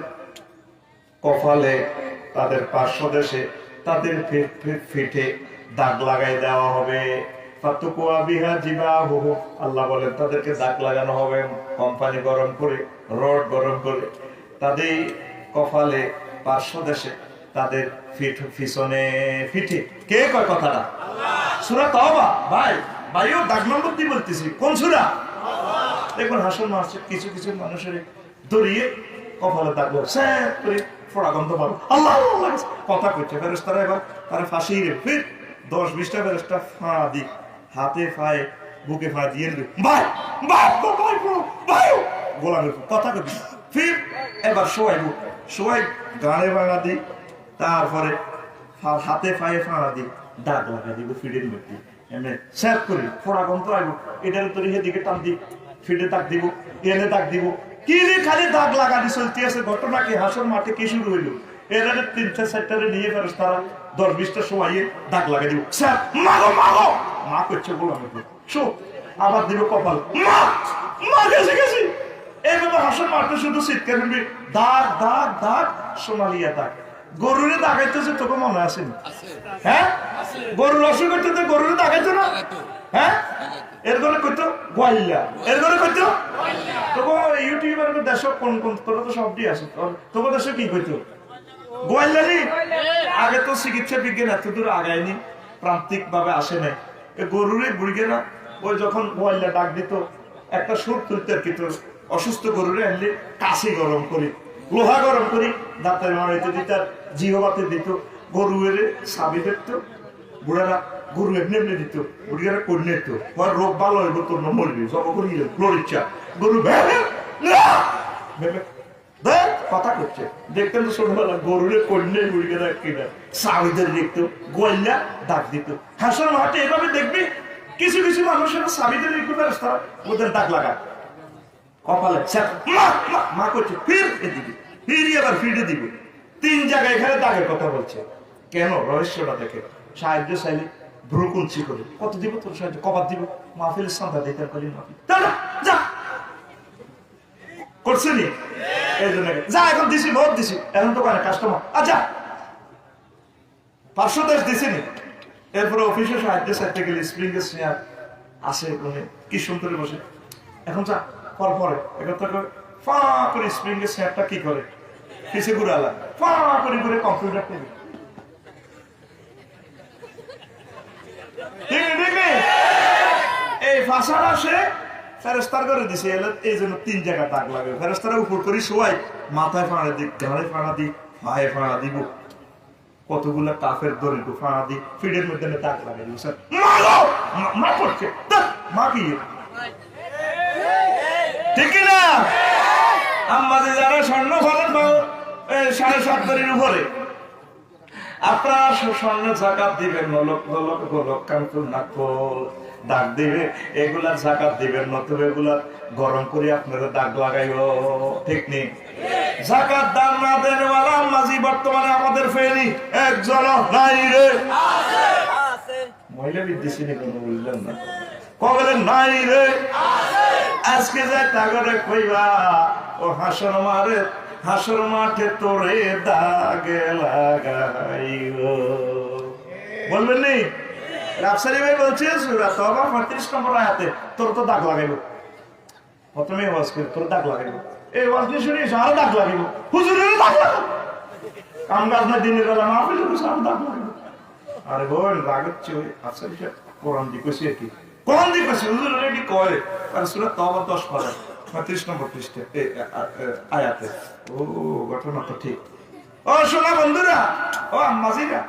কপালে তাদের পার্শ্বদেশে তাদের ফিটে দাগ লাগাই দেওয়া হবে আল্লাহ বলেন তাদেরকে দাগ লাগানো হবে কোম্পানি গরম করে রড গরম করে তাদের কপালে পার্শ্বদেশে তাদের পিছনে ফিটে কে কয় কথাটা সূরা তাওবা ভাইও দাগ নম্বর দিয়ে বলতেছি কোন সূরা দেখুন হাসন মারছে কিছু কিছু মানুষের দড়িয়ে কপালে দাগ করে ফোড়া গন্ধ পাবো আল্লাহ কথা করছে ফেরেশতারা এবার তারা ফাঁসি রে ফির 10-20টা ফেরেশতা ফাঁড়া দি হাতে ফায়ে বুকে ফাঁড়া দিয়ে ভাই গোলামের কথা করবি ফির এবার শোয়াই গানে ভাঙা দি তারপরে হাতে ফায়ে ফাঁড়া দি দাগ লাগা দিব ফিডের মধ্যে এমনি স্যাপ করি ফোড়া গন্ধ আইব এটার তোর দিকে টান দি ফিডে দাগ দিব এনে দাগ দিব কি রে খালি দাগ লাগানি চলতে আছে ঘটনা কি হাসর মাঠে কি শুরু হইলো এরা 3-4টা নিয়ে ফেরেশতারা 10-20টা সময় দাগ লাগাই দিব স্যার মাগো মা করছে বললাম শো আবার দিব কপাল মা গেছি এইভাবে হাসর মাঠে শুধু চিৎকার করবি দাগ সোনালিয়া দাগ গরুরে দাগাইতেছে তোকে মনে আসেনি হ্যাঁ গরুর অসুখ করতে তো গরুরে দাগাইতো না হ্যাঁ এর করে কইতো গোয়াল্লা এর করে কইতো তোকে ইউটিউবার দেশ কোন তোরা তো সবই আছে তোকে দেশে কি কইতো গোয়াল্লারি আগে তো চিকিৎসা বিজ্ঞান এত দূর আগায়নি প্রান্তিক ভাবে আসে নাই গরুরে বুড়িগে না ওই যখন গোয়াল্লা ডাক দিত একটা সুর তুলতে আর কি তোর অসুস্থ গরুরে আনলে কাশি গরম করি লোহা গরম করি দাঁতের মারাইতে দিত আর জিহবাতে দিত গরুয়ের সাবি দেখতো বুড়ারা গরু এমনি দিত বুড়িয়ারা করলে তো ওর রোগ ভালো হইব তোর মরবি সব করি ইচ্ছা গরু কথা করছে দেখতেন তো ছোটবেলা গরুরে করলে বুড়িয়ারা কিনা সাবিদের দেখতো গোয়াল্লা দাগ দিত হাসর মাঠে এভাবে দেখবি কিছু কিছু মানুষের সাবিদের একটু ফেরেশতা ওদের দাগ লাগায় কপালে মা করছে ফির এদিকে ফিরি আবার ফিরে দিব 3 জায়গায় এখানে দাগের কথা বলছে কেন রহস্যটা দেখে সাহায্য চাইলে ভ্রুকুঞ্চি করে কত দিব তোর সাহায্য কবার দিব মাহফিলের সান্তা দিতে পারি মাহফিল যা করছে নি? এই জন্য যা এখন দিছি, ভোট দিছি, এখন তো কানে কাস্টমার, আচ্ছা 500 দেশ দিছি নি। এরপরে অফিসে সাইডে গেলে স্প্রিং চেয়ার আসে, কি সুন্দর বসে, এখন যা পর পরে এখন ফা করে স্প্রিং চেয়ারটা কি করে পিছিয়ে ঘুরে আলা ফা করে ঘুরে কম্পিউটার করবে। এই ভাষাটা সে ফেরেস্তার করে দিছে, এই জন্য 3 জায়গা দাগ লাগে। ফেরেস্তারা উপর করে শোয়াই, মাথায় ফাঁড়া দিক, ঘাড়ে ফাঁড়া দিক, পায়ে ফাঁড়া দিব, কতগুলা কাফের দরিদ্র ফাঁড়া দিক, ফিডের মধ্যে দাগ লাগে। মা পড়ছে, মা কি ঠিক না? আমাদের যারা স্বর্ণ ফলন 7.5 বারের উপরে, আপনারা স্বর্ণ জাকাত দিবেন, নলক নলক গোলক কান্তর নাকল দাগ দিবে, এগুলা জাকাত দিবেন, নতুবা এগুলা গরম করে আপনারা দাগ লাগাইব, ঠিক নেই? জাকাত দান না দেন ওয়ালা মাঝি বর্তমানে আমাদের ফেরি একজন নাই রে, মহিলা বিদ্বেষী নেই কোনো, বুঝলেন না? কবে নাই রে, আজকে যায় তাগরে কইবা ও হাসর মারে, হাসর মাঠে তোরে দাগে লাগাইব, বলবেন নি? রাফসারি ভাই বলছে সূরা তওবা 35 নম্বর আয়াতে তোর তো দাগ লাগাইব, প্রথমে ওয়াজ করে তোর দাগ লাগাইব, এই ওয়াজ নি শুনি আরো দাগ লাগাইব, হুজুরের দাগ লাগাইব, কাম কাজ না দিনের বেলা মাহফিল করে সারা দাগ লাগাইব। আরে বোন রাগচ্ছে ওই আফসারি সাহেব কোরআন দি কইছে কি, কোরআন দি কইছে হুজুর অলরেডি কয়, আর সূরা তওবা 10 পারা 35 নম্বর পৃষ্ঠা আয়াতে। ও ঘটনা তো ঠিক। ও শোনা বন্ধুরা, ও আম্মাজিরা,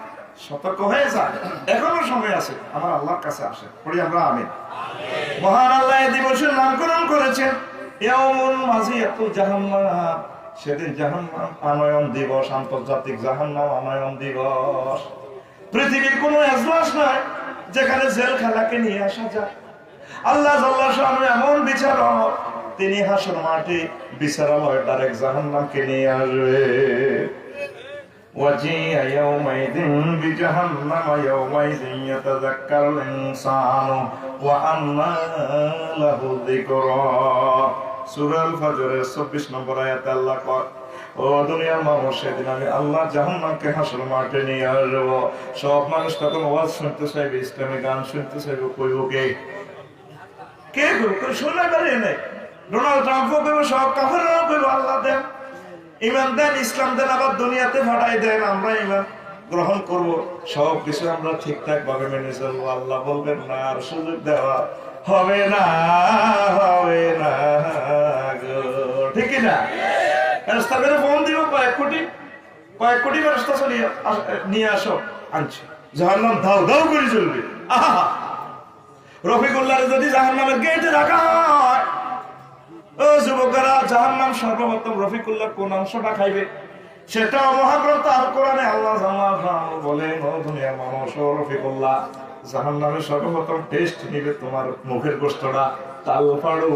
সতর্ক হয়ে যায়, এখনো সময় আছে, আমার আল্লাহর কাছে আসে, পড়ি আমরা আমিন। মহান আল্লাহ এই দিবসের নামকরণ করেছেন ইয়াউমুল মাজিয়াতুল জাহান্নাম, সেদিন জাহান্নাম আনয়ন দিবস, আন্তর্জাতিক জাহান্নাম আনয়ন দিবস। পৃথিবীর কোনো এজলাস নয় যেখানে জেলখানাকে নিয়ে আসা যায়। আল্লাহ জাল্লাহু শাআনু এমন বিচারক, তিনি হাসর মাঠে বিচারালয় ডাইরেক্ট জাহান্নামকে নিয়ে আসবে। وجيء يومئذ بجهنم يومئذ يتذكر الإنسان وأنى له الذكرى। সূরা আল ফজরের 24 নম্বর আয়াতে আল্লাহ কয়, ও দুনিয়ার মানুষ, সেদিন আমি আল্লাহ জাহান্নামকে হাসর মাঠে নিয়ে আসব। সব মানুষ তখন ওয়াজ শুনতে চাইবে, ইসলামী গান শুনতে চাইবে, কইব কে কে শোনা করে নাই, ডোনাল্ড ট্রাম্পও কইব, সব কাফেররাও কইব আল্লাহ দেন, ইমান দেন, ইসলাম দেন, আবার দুনিয়াতে ফাটাই দেন, আমরা ইমান গ্রহণ করব, সব কিছু আমরা ঠিকঠাক ভাবে মেনে চলবো। আল্লাহ বলবেন না, আর সুযোগ দেওয়া হবে না, হবে না গো, ঠিক না? ফেরেশতা করে ফোন দিব, কয়েক কোটি ফেরেশতা চলিয়ে নিয়ে আসো, আনছি, জাহান্নাম ধাও ধাও করে চলবে। আহা, রফিকুল্লাহর যদি জাহান্নামের গেটে রাখা হয়, ও যুবকেরা, জাহান্নাম সর্বপ্রথম রফিকুল্লাহ কোন অংশটা খাইবে সেটা মহাগ্রন্থ আল কোরআনে আল্লাহ বলেন, ও দুনিয়ার মানুষ, ও রফিকুল্লাহ, জাহান্নামের সর্বপ্রথম টেস্ট নিবে তোমার মুখের গোশতটা, তাল পাড়ো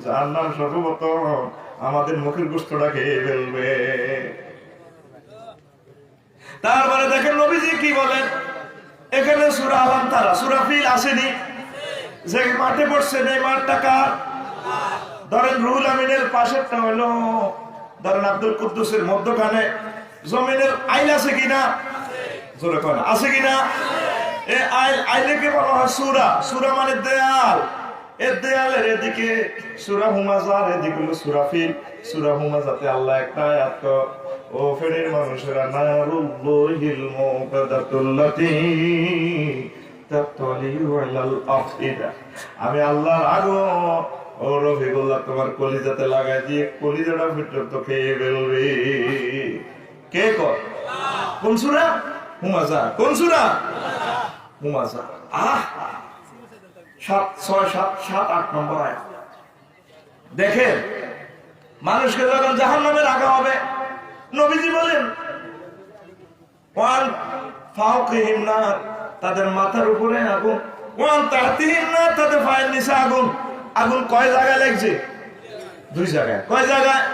জাহান্নাম সর্বপ্রথম আমাদের মুখের গোশতটা খেয়ে ফেলবে। তারপরে দেখেন নবীজি কি বলেন, এখানে সূরা আলাম তারা, সূরা ফিল আসেনি, যে মাঠে পড়ছেন এই মাঠটা কার? ধরেন রুহুল আমিনের পাশেরটা হলো, ধরেন আব্দুল কুদ্দুসের মধ্যখানে জমিনের আইল আছে কিনা, জোরে কোন আছে কিনা? এই আইলকে বলা হয় সূরা, সূরা মানে দেয়াল, এই দেয়ালের এদিকে সূরা হুমাজার, এদিকে হলো সূরা ফিল। সূরা হুমাজাতে আল্লাহ একটা আয়াত, ও ফেরের মানুষেরা, নারুল্লাহিল মুকাদ্দাতুল্লাতী তাতলিউ আলাল আফইদা, আমি আল্লাহর আগুন ও রফিকুল্লাহ তোমার কলিজাতে লাগাই দিয়ে কলিজাটা ভিতর তো খেয়ে ফেলবে। কে কর? কোন সূরা? হুমাজা। কোন সূরা? হুমাজা। 7, 6, 7, 7, 8 নম্বর আয়াত। দেখেন মানুষকে যখন জাহান্নামে রাখা হবে, নবীজি বলেন ওয়ান ফাওকিহিম নার, তাদের মাথার উপরে আগুন, ওয়ান তাহতিহিম নার, তাদের পায়ের নিচে আগুন। আগুন কয় জায়গায় লাগছে? 2 জায়গায়। কয় জায়গায়?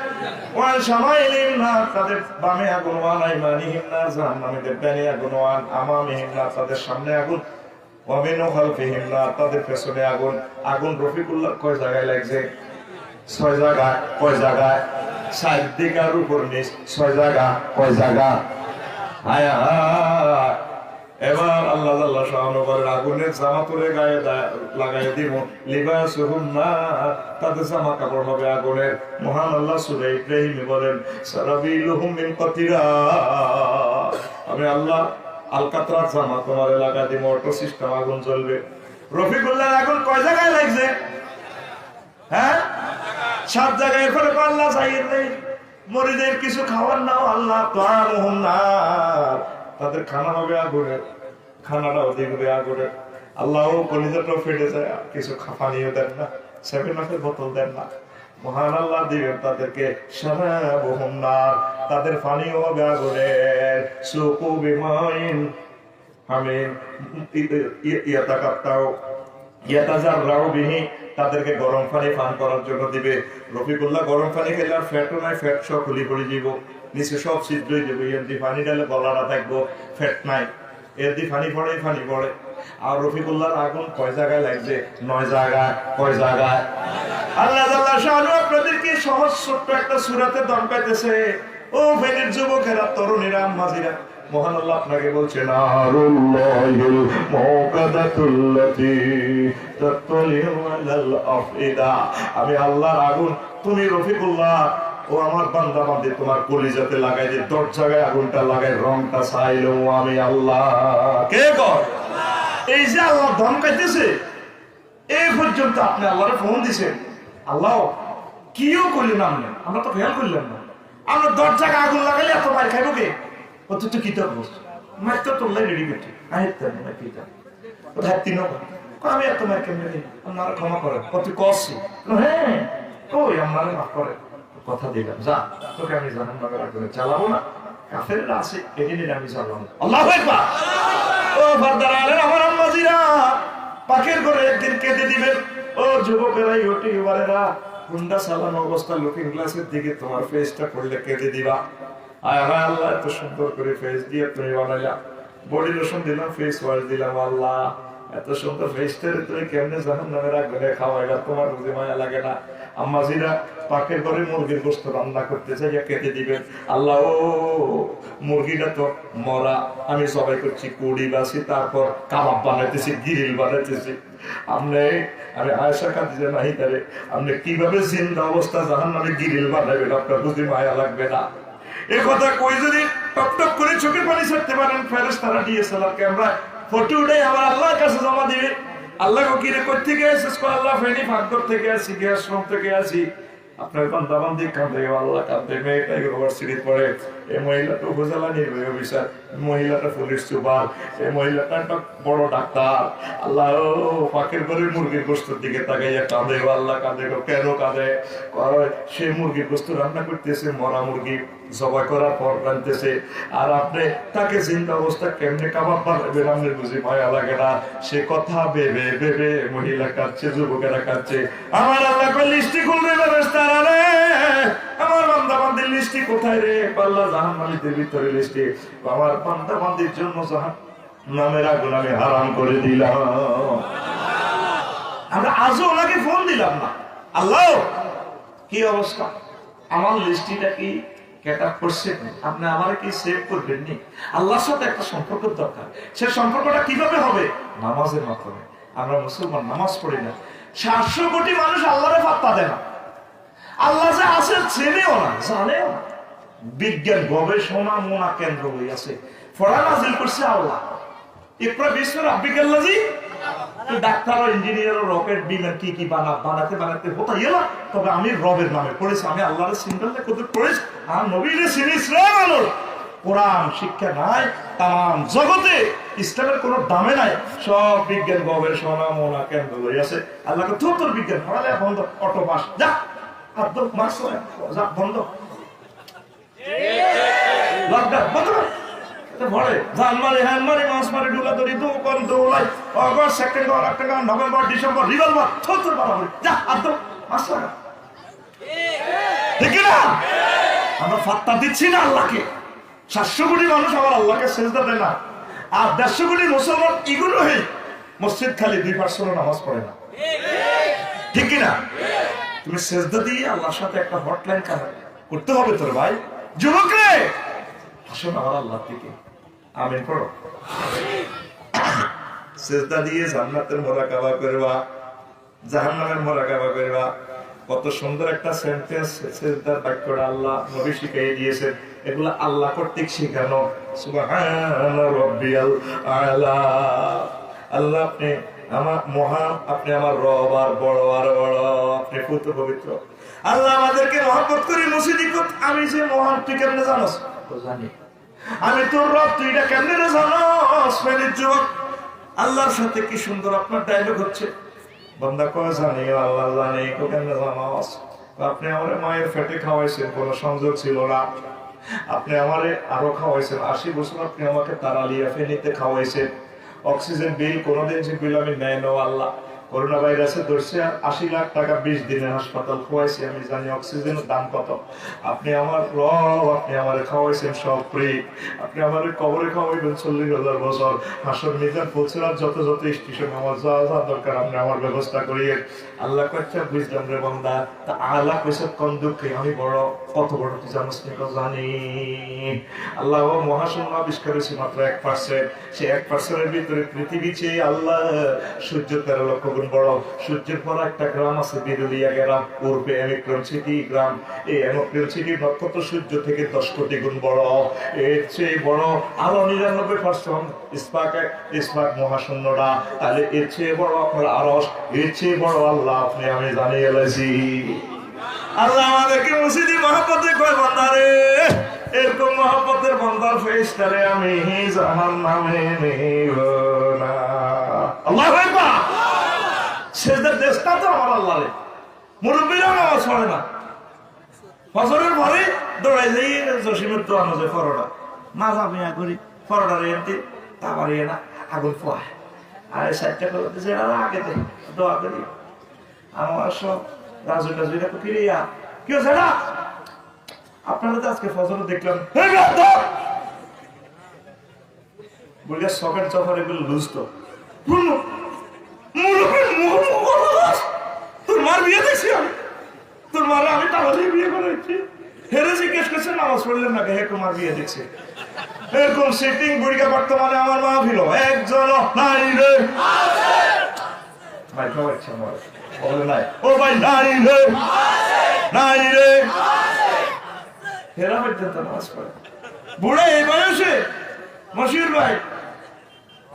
ওয়ান শামাইলিহিম নার, তাদের বামে আগুন, ওয়ান আইমানিহিম নার, জাহান্নামীদের ডানে আগুন, ওয়ান আমামিহিম নার, তাদের সামনে আগুন, ওয়া মিন খালফিহিম নার, তাদের পেছনে আগুন। আগুন রফিকুল্লাহ কয় জায়গায় লাগছে? 6 জায়গায়, কয় জায়গায়? 7 দিকের উপর নিচ 6 জায়গা, কয় জায়গা? হায় হায়। এবার আল্লাহ আল্লাহ শাহানু বলেন আগুনের জামা তুলে গায়ে লাগাই দিব, লিবাসুহুম নার, তাদের জামা কাপড় হবে আগুনের। মহান আল্লাহ সূরা ইব্রাহিম বলেন সারাবিলুহুম মিন কাতিরাত, আমি আল্লাহ আলকাতরাত জামা তোমারে লাগাই দিব, অটো সিস্টেম আগুন জ্বলবে। রফিকুল্লাহ আগুন কয় জায়গায় লাগছে? হ্যাঁ 7 জায়গায়। এরপরে আল্লাহ চাইয়ের নেই মরিদের কিছু খাবার নাও, আল্লাহ তাআমুহুম নার, তাদের খানা হবে আগুনের, খানাটাও দেখবে আগুনের। আল্লাহ কলিজাটাও ফেটে যায়, কিছু পানিও দেন না, 7 আপের বোতল দেন না। মহান আল্লাহ দিবেন তাদেরকে শারাবুহুম নার, তাদের পানিও হবে আগুনের। সুকু বিমাইন হামিম ইয়াতাকাত্তাউ ইয়াতাজাররাউ বিহি, তাদেরকে গরম পানি পান করার জন্য দিবে। রফিকুল্লাহ গরম পানি খেলে আর ফ্যাটও নাই, ফ্যাট সব খুলি পড়ে যাব, নিচে সব ছিদ্র হয়ে যাবে। এর দিয়ে পানি ঢালে গলাটা থাকবো, ফ্যাট নাই। এর দিয়ে পানি পড়ে। আর রফিকুল্লাহর আগুন কয় জায়গায় লাগছে? 9 জায়গায়, কয় জায়গায়? আল্লাহ জাল্লা শাআনু আপনাদেরকে সহজ ছোট্ট একটা সূরাতে দমকাইতেছে। ও ফেনের যুবকেরা, তরুণীরা, আম্মাজিরা, মহান আল্লাহ আপনাকে বলছেন নারুল্লাহিল মুকাদাতুল্লাতী তাতলিউ আলাল আফইদা, আমি আল্লাহর আগুন, তুমি রফিকুল্লাহ ও আমার বান্দা বান্দী তোমার কলিজাতে লাগাই যে 10 জায়গায় আগুনটা লাগাই, রংটা চাইলো আমি আল্লাহ। কে কর? এই যে আল্লাহ ধমকাইতেছে, এই পর্যন্ত আপনি আল্লাহরে ফোন দিছেন, আল্লাহ কিও করলেন আপনি, আমরা তো খেয়াল করলাম না। আমরা 10 জায়গায় আগুন লাগাইলে এত মার খাইব কে? কত তো কিতাব বসছে মার তো তোলাই রেডি করছি, আমি এত মার কেমনে দিই, আপনারা ক্ষমা করেন, কত কষ্ট। হ্যাঁ ওই আমার মাফ করেন, কথা দিলাম, যা তোকে আমি জাহান নামের আগুনে চালাবো না, কাফেররা আছে এদিন আমি চালাবো। আল্লাহু আকবার। ও বারদারা আলেন আমার আম্মাজিরা, পাকের করে একদিন কেঁদে দিবেন। ও যুবকেরা, ইউটিউবারেরা, হুন্ডা চালানো অবস্থা লুকিং গ্লাসের দিকে তোমার ফেসটা করলে কেঁদে দিবা। আয় হায় আল্লাহ, এত সুন্দর করে ফেস দিয়ে তুমি বানাইলা, বডি লোশন দিলাম, ফেস ওয়াশ দিলাম, আল্লাহ এত সুন্দর ফেসটারে তুমি কেমনে জাহান্নামের আগুনে খাওয়াইলা, তোমার বুঝে মায়া লাগে না? আম্মাজিরা পাকের ঘরে মুরগির গোশত রান্না করতে চাই, কেটে দিবেন। আল্লাহ ও মুরগিটা তো মরা, আমি সবাই করছি কুড়ি বাসি, তারপর কাবাব বানাইতেছি, গ্রিল বানাইতেছি। আপনি আমি আয়েশা খাদিজা নাহি তারে আপনি কিভাবে জিন্দা অবস্থা জাহান্নামে গ্রিল বানাবেন, আপনার বুঝে মায়া লাগবে না? এই কথা কই যদি টপ টপ করে চোখের পানি ছাড়তে পারেন, ফেরেশতারা ডিএসএলআর ক্যামেরা ফটো উঠে আমার আল্লাহর কাছে জমা দিবে। আল্লাহ কিরে কই থেকে এসেছ? আল্লাহ ফেনি ফাকদর থেকে আসি, গ্যাস রুম থেকে আসি। আপনার বান্দা বান্দি কাঁদে, আল্লাহ কাঁদে, মেয়েটা ইউনিভার্সিটি পড়ে, এই মহিলাটা উপজেলা নির্বাহী অফিসার, মহিলাটা পুলিশ সুপার, এই মহিলাটা একটা বড় ডাক্তার। আল্লাহ পাকের করে মুরগির গোশতের দিকে তাকাইয়া কাঁদে, আল্লাহ কাঁদে। কেন কাঁদে? সে মুরগির গোশত রান্না করতেছে, মরা মুরগি জবাই করার পর রাঁধতেছে, আর আপনি তাকে জিন্দা অবস্থা কেমনে কাবাব বানাবেন, আপনি বুঝি মায়া লাগে না? সে কথা ভেবে ভেবে মহিলা কাঁদছে, যুবকেরা কাঁদছে। আমার আল্লাহ লিস্টি খুলবে ফেরেশতারা রে, আমার বান্দা বান্দির লিস্টি কোথায় রে? আল্লাহ জাহান্নামীদের ভিতরে লিস্টি, আমার বান্দা বান্দির জন্য জাহান্নামের আগুন আমি হারাম করে দিলাম। আমরা আজও ওনাকে ফোন দিলাম না, আল্লাহ কি অবস্থা, আমার লিস্টিটা কি কেটা করছেন, আপনি আমার কি সেভ করবেন নি? আল্লাহর সাথে একটা সম্পর্ক দরকার। সে সম্পর্কটা কিভাবে হবে? নামাজের মাধ্যমে। আমরা মুসলমান, নামাজ পড়ি না। 700 কোটি মানুষ আল্লাহরে পাত্তা দেয় না, আল্লাহ যে আছে চেনেও না, জানেও না। বিজ্ঞান গবেষণা মোনা কেন্দ্র হইয়াছে, ফড়া নাজিল করছে আল্লাহ। ইকরা বিস্মি রাব্বিকাল্লাযী, ডাক্তার ও ইঞ্জিনিয়ার ও রকেট বিমান কি কি বানাতে হতা ইয়া, তবে আমি রবের নামে পড়েছি, আমি আল্লাহর সিম্বলে কত পড়েছি, আর নবীর সিরিজ মানুষ। কোরআন শিক্ষা নাই, তাম জগতে ইসলামের কোনো দামে নাই। সব বিজ্ঞান গবেষণা মোনা কেন্দ্র হইয়াছে। আল্লাহকে তোর বিজ্ঞান পড়ালে বন্ধ, অটো পাস যা, একদম মাস যা বন্ধ, লকডাউন বন্ধ কর। আমরা ফাত্তা দিচ্ছি না আল্লাহকে। 700 কোটি মানুষ আমার আল্লাহকে সেজদা দেয় না, আর 150 কোটি মুসলমান এগুলো মসজিদ খালি 2% নামাজ পড়ে না, ঠিক কিনা? তুমি সেজদা দিয়ে আল্লাহর সাথে একটা হটলাইন কানেক্ট করতে হবে তোর ভাই। যুবক রে, আসুন আমার আল্লাহ থেকে আমিন পড়ো। সেজদা দিয়ে জান্নাতের মুরাকাবা করবা, জাহান্নামের মুরাকাবা করবা। কত সুন্দর একটা সেন্টেন্স, সেজদার বাক্যটা আল্লাহ নবী শিখিয়ে দিয়েছেন। এগুলো আল্লাহ কর্তৃক শিখানো। সুবহান রাব্বিয়াল আলা। আল্লাহ আপনি আমার মহান, আপনি আমার রব, আর বড় আর বড়, আপনি পুত্র পবিত্র। আল্লাহ আমাদেরকে মহব্বত করি মসজিদে। আমি যে মহান, তুই কেমনে জানোস? জানি আমি তোর রব, তুই এটা কেমনে জানোস? যুবক, আল্লাহর সাথে কি সুন্দর আপনার ডায়লগ হচ্ছে। বান্দা কয় জানি, আল্লাহ জানি, কেমনে জানোস? আপনি আমার মায়ের পেটে খাওয়াইছেন, কোনো সংযোগ ছিল না। আপনি আমারে আরো খাওয়াইছেন, 80 বছর আপনি আমাকে তারালিয়া ফেনীতে খাওয়াইছেন। অক্সিজেন বিল কোনোদিন যে বিল আমি নেয় না আল্লাহ। করোনা ভাইরাসে ধরছে 80 লাখ টাকা 20 দিনের হাসপাতাল খোয়াইছি, আমি জানি অক্সিজেনের দাম কত। আপনি আমার রব, আপনি আমার খাওয়াইছেন সব ফ্রি। আপনি আমার কবরে খাওয়াইবেন 40,000 বছর। হাসর মিজান পৌঁছার যত যত স্টেশন আমার যা যা দরকার আপনি আমার ব্যবস্থা করিয়ে। আল্লাহ কয়েকটা বুঝলাম রে বান্দা। তা আল্লাহ কইছে কোন দুঃখে আমি বড়, কত বড় তুই জানিস না? জানি। আল্লাহ মহাশূন্য আবিষ্কার হয়েছে মাত্র 1%। সে 1%-এর ভিতরে পৃথিবী চেয়ে আল্লাহ সূর্য 13 লক্ষ গুণ বড়। সূর্যের পর একটা গ্রাম আছে বিরুলিয়া গ্রাম, পূর্বে অ্যামিক্রন সিটি গ্রাম। এই অ্যামিক্রন সিটি নক্ষত্র সূর্য থেকে 10 কোটি গুণ বড়। এর চেয়ে বড় আরো 99% ইসপাক মহাশূন্যটা। তাহলে এর চেয়ে বড় আপনার আরশ, এর চেয়ে বড় আল্লাহ আপনি আমি জানিয়ে এলাইছি। আল্লাহ আমাদেরকে মসজিদে মহব্বতে কয় বান্দারে, এরকম মহব্বতের বান্দার ফেরেশতারে আমি জাহান্নামে নেব না। আল্লাহু আকবার। সেজদার দেশটা তো আমার আল্লাহ রে। মুরব্বিরা নামাজ পড়ে না, ফজরের পরে দৌড়াই যাই জসিমের দোয়া নজর ফরোটা মা যাবে করি ফরোটা রেন্টি তা পারিয়ে না আগুন পোয়ায় আর 60 টাকা যে আগে দোয়া করি। আমার সব রাজু টাজুরা ফিরিয়া কি হচ্ছে না আপনারা তো আজকে ফজর দেখলাম বলিয়া সকেট চফার এগুলো লুজ তো। তোর মার বিয়ে দেখছি আমি, তোর মার আমি তাহলে বিয়ে করেছি। হেরে জিজ্ঞেস করছে নামাজ পড়লেন না, হে তোমার বিয়ে দেখছে। এরকম সিটিং বুড়িকা বর্তমানে আমার মা ভিল একজন নাই রে ভাই খাওয়াচ্ছে আমার বলে নাই ও ভাই নাই রে নাই রে। হেরা পর্যন্ত নামাজ পড়ে বুড়া এই বয়সে। মশিউর ভাই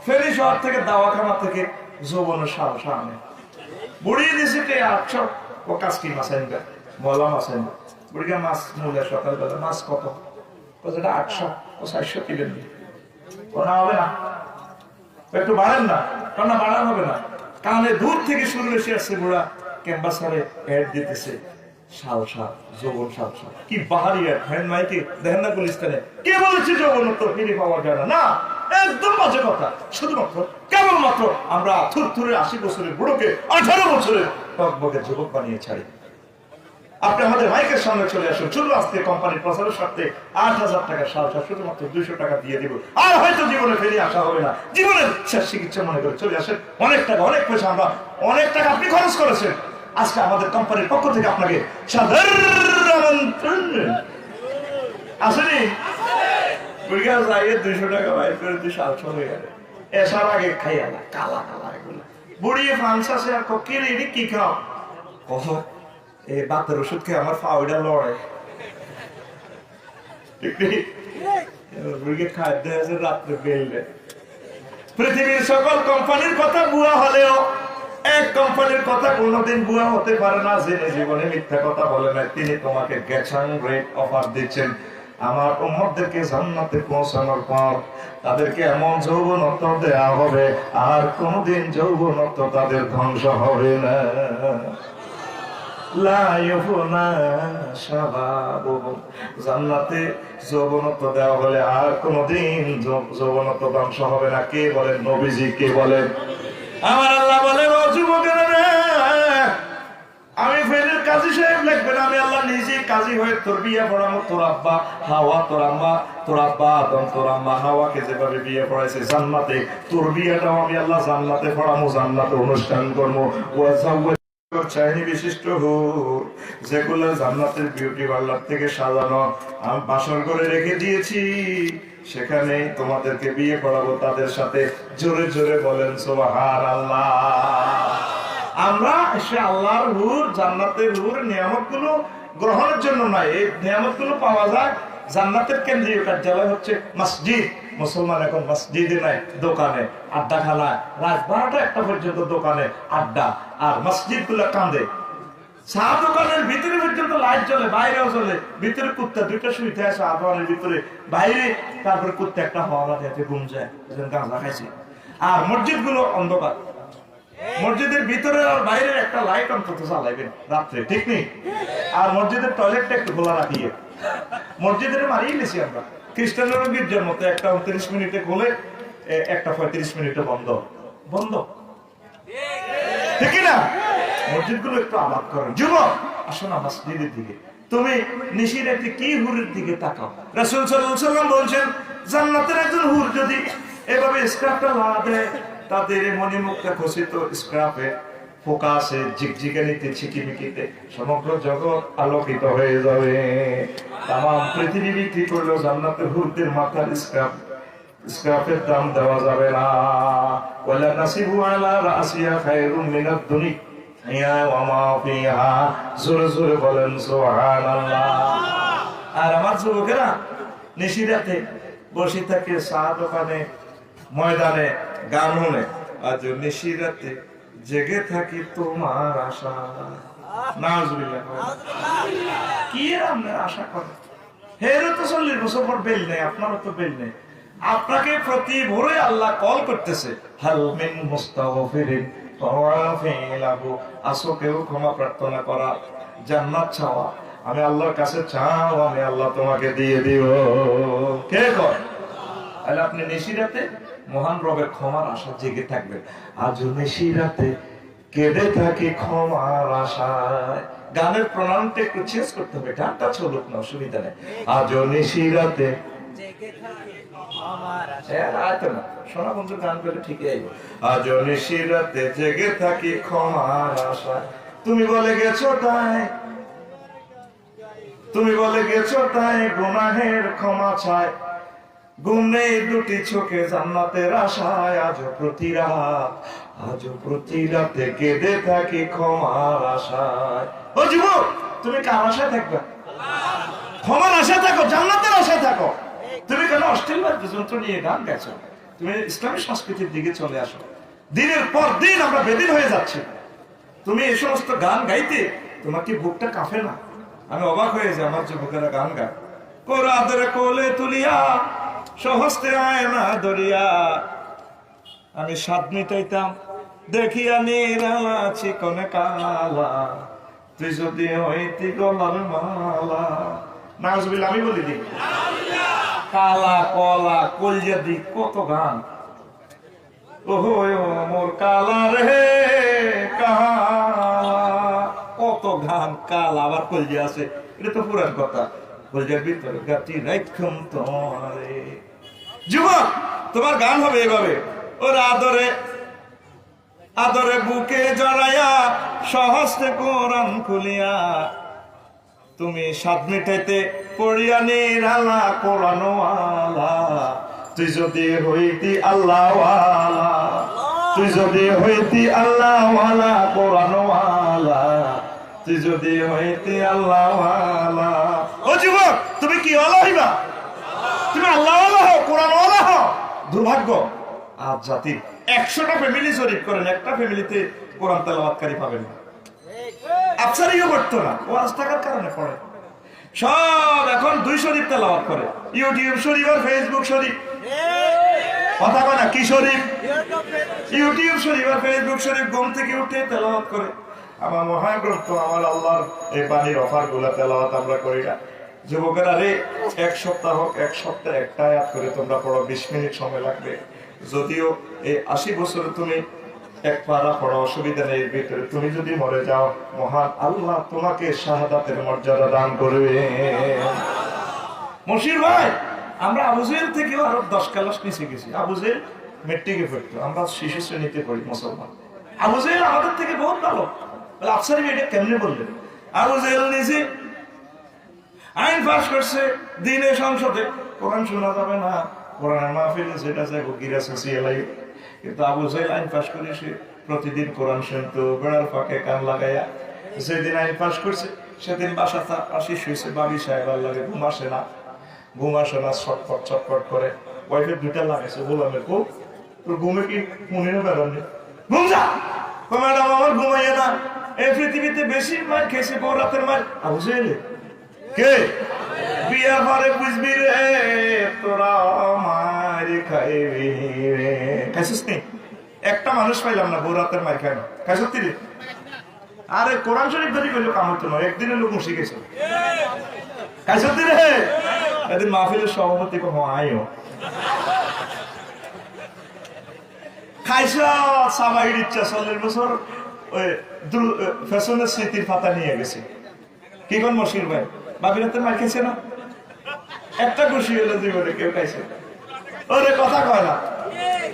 ফেরি শহর থেকে দাওয়াখানা থেকে যৌবন সামনে বুড়িয়ে দিয়েছে 800 ও কাজকি মাছ আনবে মলা মাছ আনবে। বুড়িকে মাছ মূল্য সকালবেলা মাছ কত? 800 ও 400 কিলেন না হবে না, একটু বাড়েন না, না বাড়ান হবে না। কানে দূর থেকে শুরু এসে আসছে বুড়া ক্যাম্পাসারে অ্যাড দিতেছে শাল শাল যৌবন শাল শাল কি বাহারি অ্যাড। হ্যান্ড মাইকে দেখেন না পুলিশখানে কে বলেছে যৌবনত্ব ফিরে পাওয়া যায় না? না, একদম বাজে কথা। শুধুমাত্র কেবলমাত্র আমরা থুরথুরে 80 বছরের বুড়োকে 18 বছরের টকবকে যুবক বানিয়ে ছাড়ি। আপনি আমাদের মাইকের সামনে চলে আসুন, শুধু আজকে কোম্পানির প্রচারের স্বার্থে 8,000 টাকা সালসা শুধুমাত্র 200 টাকা দিয়ে দিব। আর হয়তো জীবনে ফিরে আসা হবে না, জীবনের শেষ চিকিৎসা মনে করে চলে আসেন। অনেক টাকা অনেক পয়সা আমরা অনেক টাকা আপনি খরচ করেছেন। আজকে আমাদের কোম্পানির পক্ষ থেকে আপনাকে আসেনি 200 টাকা বাইর করে 2 সাল চলে গেল। এসার আগে খাইয়া কালা কালা এগুলো বুড়িয়ে ফ্রান্সাসে আর ককির এটি কি খাও কহ এই বাতের ওষুধ খেয়ে আমার ফাউডা লড়ে খাদ্য রাত্রে বেললে। পৃথিবীর সকল কোম্পানির কথা বুয়া হলেও এক কোম্পানির কথা কোনোদিন বুয়া হতে পারে না, জেনে জীবনে মিথ্যা কথা বলে না। তিনি তোমাকে গেছান রেট অফার দিচ্ছেন আমার উম্মতদেরকে জান্নাতে পৌঁছানোর পর তাদেরকে এমন যৌবনত্ব দেয়া হবে আর কোনদিন যৌবনত্ব তাদের ধ্বংস হবে না। জান্নাতে যৌবনত্ব দেওয়া হলে আর কোনদিন যৌবনত্ব ধ্বংস হবে না। কে বলেন? নবীজি। কে বলেন? আমার আল্লাহ বলে যুবকেরা আমি ফেরের কাজী সাহেব লিখবেন, আমি আল্লাহ নিজে কাজী হয়ে তোর বিয়ে পড়াবো। তোর আব্বা হাওয়া, তোর আব্বা আদম, তোর আম্মা হাওয়াকে যেভাবে বিয়ে পড়াইছে জান্নাতে, তোর বিয়েটাও আমি আল্লাহ জান্নাতে পড়াবো, জান্নাতে অনুষ্ঠান করবো। চাইনি বিশিষ্ট হুর, যেগুলো জান্নাতের বিউটি পার্লার থেকে সাজানো, আমি বাসর করে রেখে দিয়েছি, সেখানে তোমাদেরকে বিয়ে পড়াবো তাদের সাথে। জোরে জোরে বলেন সুবহানাল্লাহ। আমরা সে আল্লাহর হুর, জান্নাতের হুর নিয়ামত গুলো গ্রহণের জন্য নয়, এই নিয়ামত গুলো পাওয়া যায়। জান্নাতের কেন্দ্রীয় কার্যালয় হচ্ছে মসজিদ। মুসলমান এখন মসজিদে নাই, দোকানে, আড্ডাখানায়, রাত 12টা-1টা পর্যন্ত দোকানে আড্ডা, আর মসজিদ গুলো কাঁদে। চা দোকানের ভিতরে পর্যন্ত লাইট জ্বলে, বাইরেও জ্বলে, ভিতরে কুত্তা দুইটা শুইতে আছে চা দোকানের ভিতরে, বাইরে তারপরে কুত্তা একটা হওয়া দিয়ে ঘুম যায়, গাঁজা খাইছি। আর মসজিদ গুলো অন্ধকার, মসজিদের ভিতরে আর বাইরে একটা লাইট অন্তত জ্বালাইবেন রাত্রে, ঠিক নেই? আর মসজিদের টয়লেটটা একটু খোলা রাখিয়ে, মসজিদের মারিয়ে গেছি আমরা। খ্রিস্টানের গির্জার মতো একটা 29 মিনিটে খোলে, একটা 35 মিনিটে বন্ধ বন্ধ, ঠিক না? মসজিদ গুলো একটু আবাদ করেন। যুবক, আসো না মসজিদের দিকে। তুমি নিশির একটি কি হুরের দিকে তাকাও। রাসূল সাল্লাল্লাহু আলাইহি ওয়াসাল্লাম বলছেন, জান্নাতের একজন হুর যদি এভাবে স্ক্রাবটা লাগা দেয়, তাদের মনে মুখটা খচিত স্ক্রাবে ফোকাসে ঝিকঝিকানিতে ছিকিমিকিতে সমগ্র জগৎ আলোকিত হয়ে যাবে। তামাম পৃথিবী বিক্রি করলেও জান্নাতের হুরদের মাথার স্ক্রাপের দাম দেওয়া যাবে না। ওয়ালা নাসিবু আলা রাসিয়া খায়রুম মিনাদ দুনিয়া ওয়া মা ফিহা। জোরে জোরে বলেন সুবহানাল্লাহ। আর আমার যুবকেরা নিশিরাতে বসে থাকে চা দোকানে, ময়দানে, গান শুনে, আজ নিশিরাতে জেগে থাকি তোমার আশা। নাউজুবিল্লাহ। কি আপনার আশা করে? হেরও তো 40 বছর পর বেল নেই, আপনারও তো বেল নেই। আপনাকে প্রতি ভোরে আল্লাহ কল করতেছে, হাল মিন মুস্তাগফিরিন ফাওয়াফিলাহু। আসো কেউ ক্ষমা প্রার্থনা করা, জান্নাত চাওয়া, আমি আল্লাহর কাছে চাও, আমি আল্লাহ তোমাকে দিয়ে দিব। কে কয়? তাহলে আপনি নিশিরাতে মহান রবের ক্ষমার আশা জেগে থাকবেন। আজ নিশিরাতে কেঁদে থাকি ক্ষমার আশায়। গানের প্রণামটা একটু চেঞ্জ করতে হবে, গানটা চলুক না, অসুবিধা নেই। আজ নিশিরাতে সোনা বন্ধু গান করে ঠিকই আইব। আজ নিশিরাতে জেগে থাকি ক্ষমার আশায়। তুমি বলে গেছো তাই, তুমি বলে গেছো তাই গুনাহের ক্ষমা চায়। ঘুম নেই দুটি চোখে জান্নাতের আশায়। আজও প্রতি রাতে কেঁদে থাকি ক্ষমার আশায়। ও যুবক, তুমি কার আশায় থাকবে? ক্ষমার আশায় থাকো, জান্নাতের আশায় থাকো। তুমি কেন অশ্লীল বাদ্যযন্ত্র নিয়ে গান গেছো? তুমি ইসলামী সংস্কৃতির দিকে চলে আসো। দিনের পর দিন আমরা বেদিন হয়ে যাচ্ছি। তুমি এই সমস্ত গান গাইতে তোমার কি বুকটা কাঁপে না? আমি অবাক হয়ে যাই, আমার যুবকেরা গান গায়, কোরাদের কোলে তুলিয়া সহস্তে আয়না দরিয়া। আমি স্বাদ মিটাইতাম দেখিয়া নিরালা চিকনে কালা, তুই যদি হইতি গলার মালা। নাউজুবিল্লাহ। আমি বলি দি কালা কলা কলজা দি, কত গান। ওহো মোর কালা রে কালা, কত গান। কালা আবার কলজা আছে, এটা তো পুরান কথা। কলজার ভিতরে গাতি রাইখুম তোমারে। যুবক, তোমার গান হবে এভাবে, ওর আদরে আদরে বুকে জড়াইয়া সহস্তে কোরআন খুলিয়া, তুমি স্বাদ মিটাইতে পড়িয়া নিরালা কোরআনওয়ালা। তুই যদি হইতি আল্লাহওয়ালা, তুই যদি হইতি আল্লাহওয়ালা কোরআনওয়ালা, তুই যদি হইতি আল্লাহওয়ালা। ও যুবক, তুমি কি ওয়ালা হইবা? তুমি আল্লাহওয়ালা হও, কোরআনওয়ালা হও। দুর্ভাগ্য আজ জাতির। 100টা ফ্যামিলি শরীফ করেন, একটা ফ্যামিলিতে কোরআন তেলাওয়াতকারী পাবেন না। আফসারিও পড়তো না, ও আজ টাকার কারণে পড়ে। সব এখন 2 শরীফ তেলাওয়াত করে, ইউটিউব শরীফ আর ফেসবুক শরীফ। কথা কয় না, কি শরীফ? ইউটিউব শরীফ আর ফেসবুক শরীফ। ঘুম থেকে উঠে তেলাওয়াত করে। আমার মহাগ্রন্থ, আমার আল্লাহর এই বাণীর অফার গুলা তেলাওয়াত আমরা করি না। যুবকেরা রে, 1 সপ্তাহ হোক, 1 সপ্তাহে একটা আয়াত করে তোমরা পড়ো, 20 মিনিট সময় লাগবে। যদিও এই 80 বছরে তুমি 1 পারা পড়া, অসুবিধা নেই। এর ভিতরে তুমি যদি মরে যাও, মহান আল্লাহ তোমাকে শাহাদাতের মর্যাদা দান করবে। মশির ভাই, আমরা আবু জেহেল থেকেও আরো 10 ক্লাস নিচে গেছি। আবু জেহেল মেট্রিকে পড়তো, আমরা শিশু শ্রেণীতে পড়ি মুসলমান। আবু জেহেল আমাদের থেকে বহুত ভালো। আফসার এটা কেমনে বললেন? আবু জেহেল নিজে আইন পাস করছে, দিনে সংসদে কোরআন শোনা যাবে না, কোরআনের মাহফিলে সেটা চাই গিরা সুসিয়ে লাগে। কিন্তু আবু জেহেল আইন পাস করে সে প্রতিদিন কোরআন শুনতো বেড়ার ফাঁকে কান লাগাইয়া। যেদিন আইন পাস করছে সেদিন বাসাটা আসি শুয়েছে, বাবি সাহেব লাগে ঘুম আসে না, ছটফট ছটফট করে। ওয়াইফের দুইটা লাগাইছে, গোলামের খুব তোর ঘুমে কি মনে বেড়াননি, ঘুম যা। ম্যাডাম আমার ঘুমাইয়া না, এই পৃথিবীতে বেশি মার খেয়েছে বউ রাতের মার আবু জেহেল। কে বিয়ার পরে বুঝবি রে তোরা মার খাইবি রে। খাইছিস নি? একটা মানুষ পাইলাম না বউ রাতের মার খায় না, খাইছ রে? আরে কোরআন শরীফ ধরি করলো কাম হতো না, একদিনের লোক মুশি গেছে। খাইছ রে? এদিন মাহফিলের সভাপতি কখন আইও খাইছ সাবাইর ইচ্ছা 40 বছর ওই ফ্যাশনের স্মৃতির পাতা নিয়ে গেছে। কি কোন মশির ভাই বাবির হাতে মার খেয়েছে না? একটা খুশি হলো জীবনে কেউ খাইছে? ওরে কথা কয় না,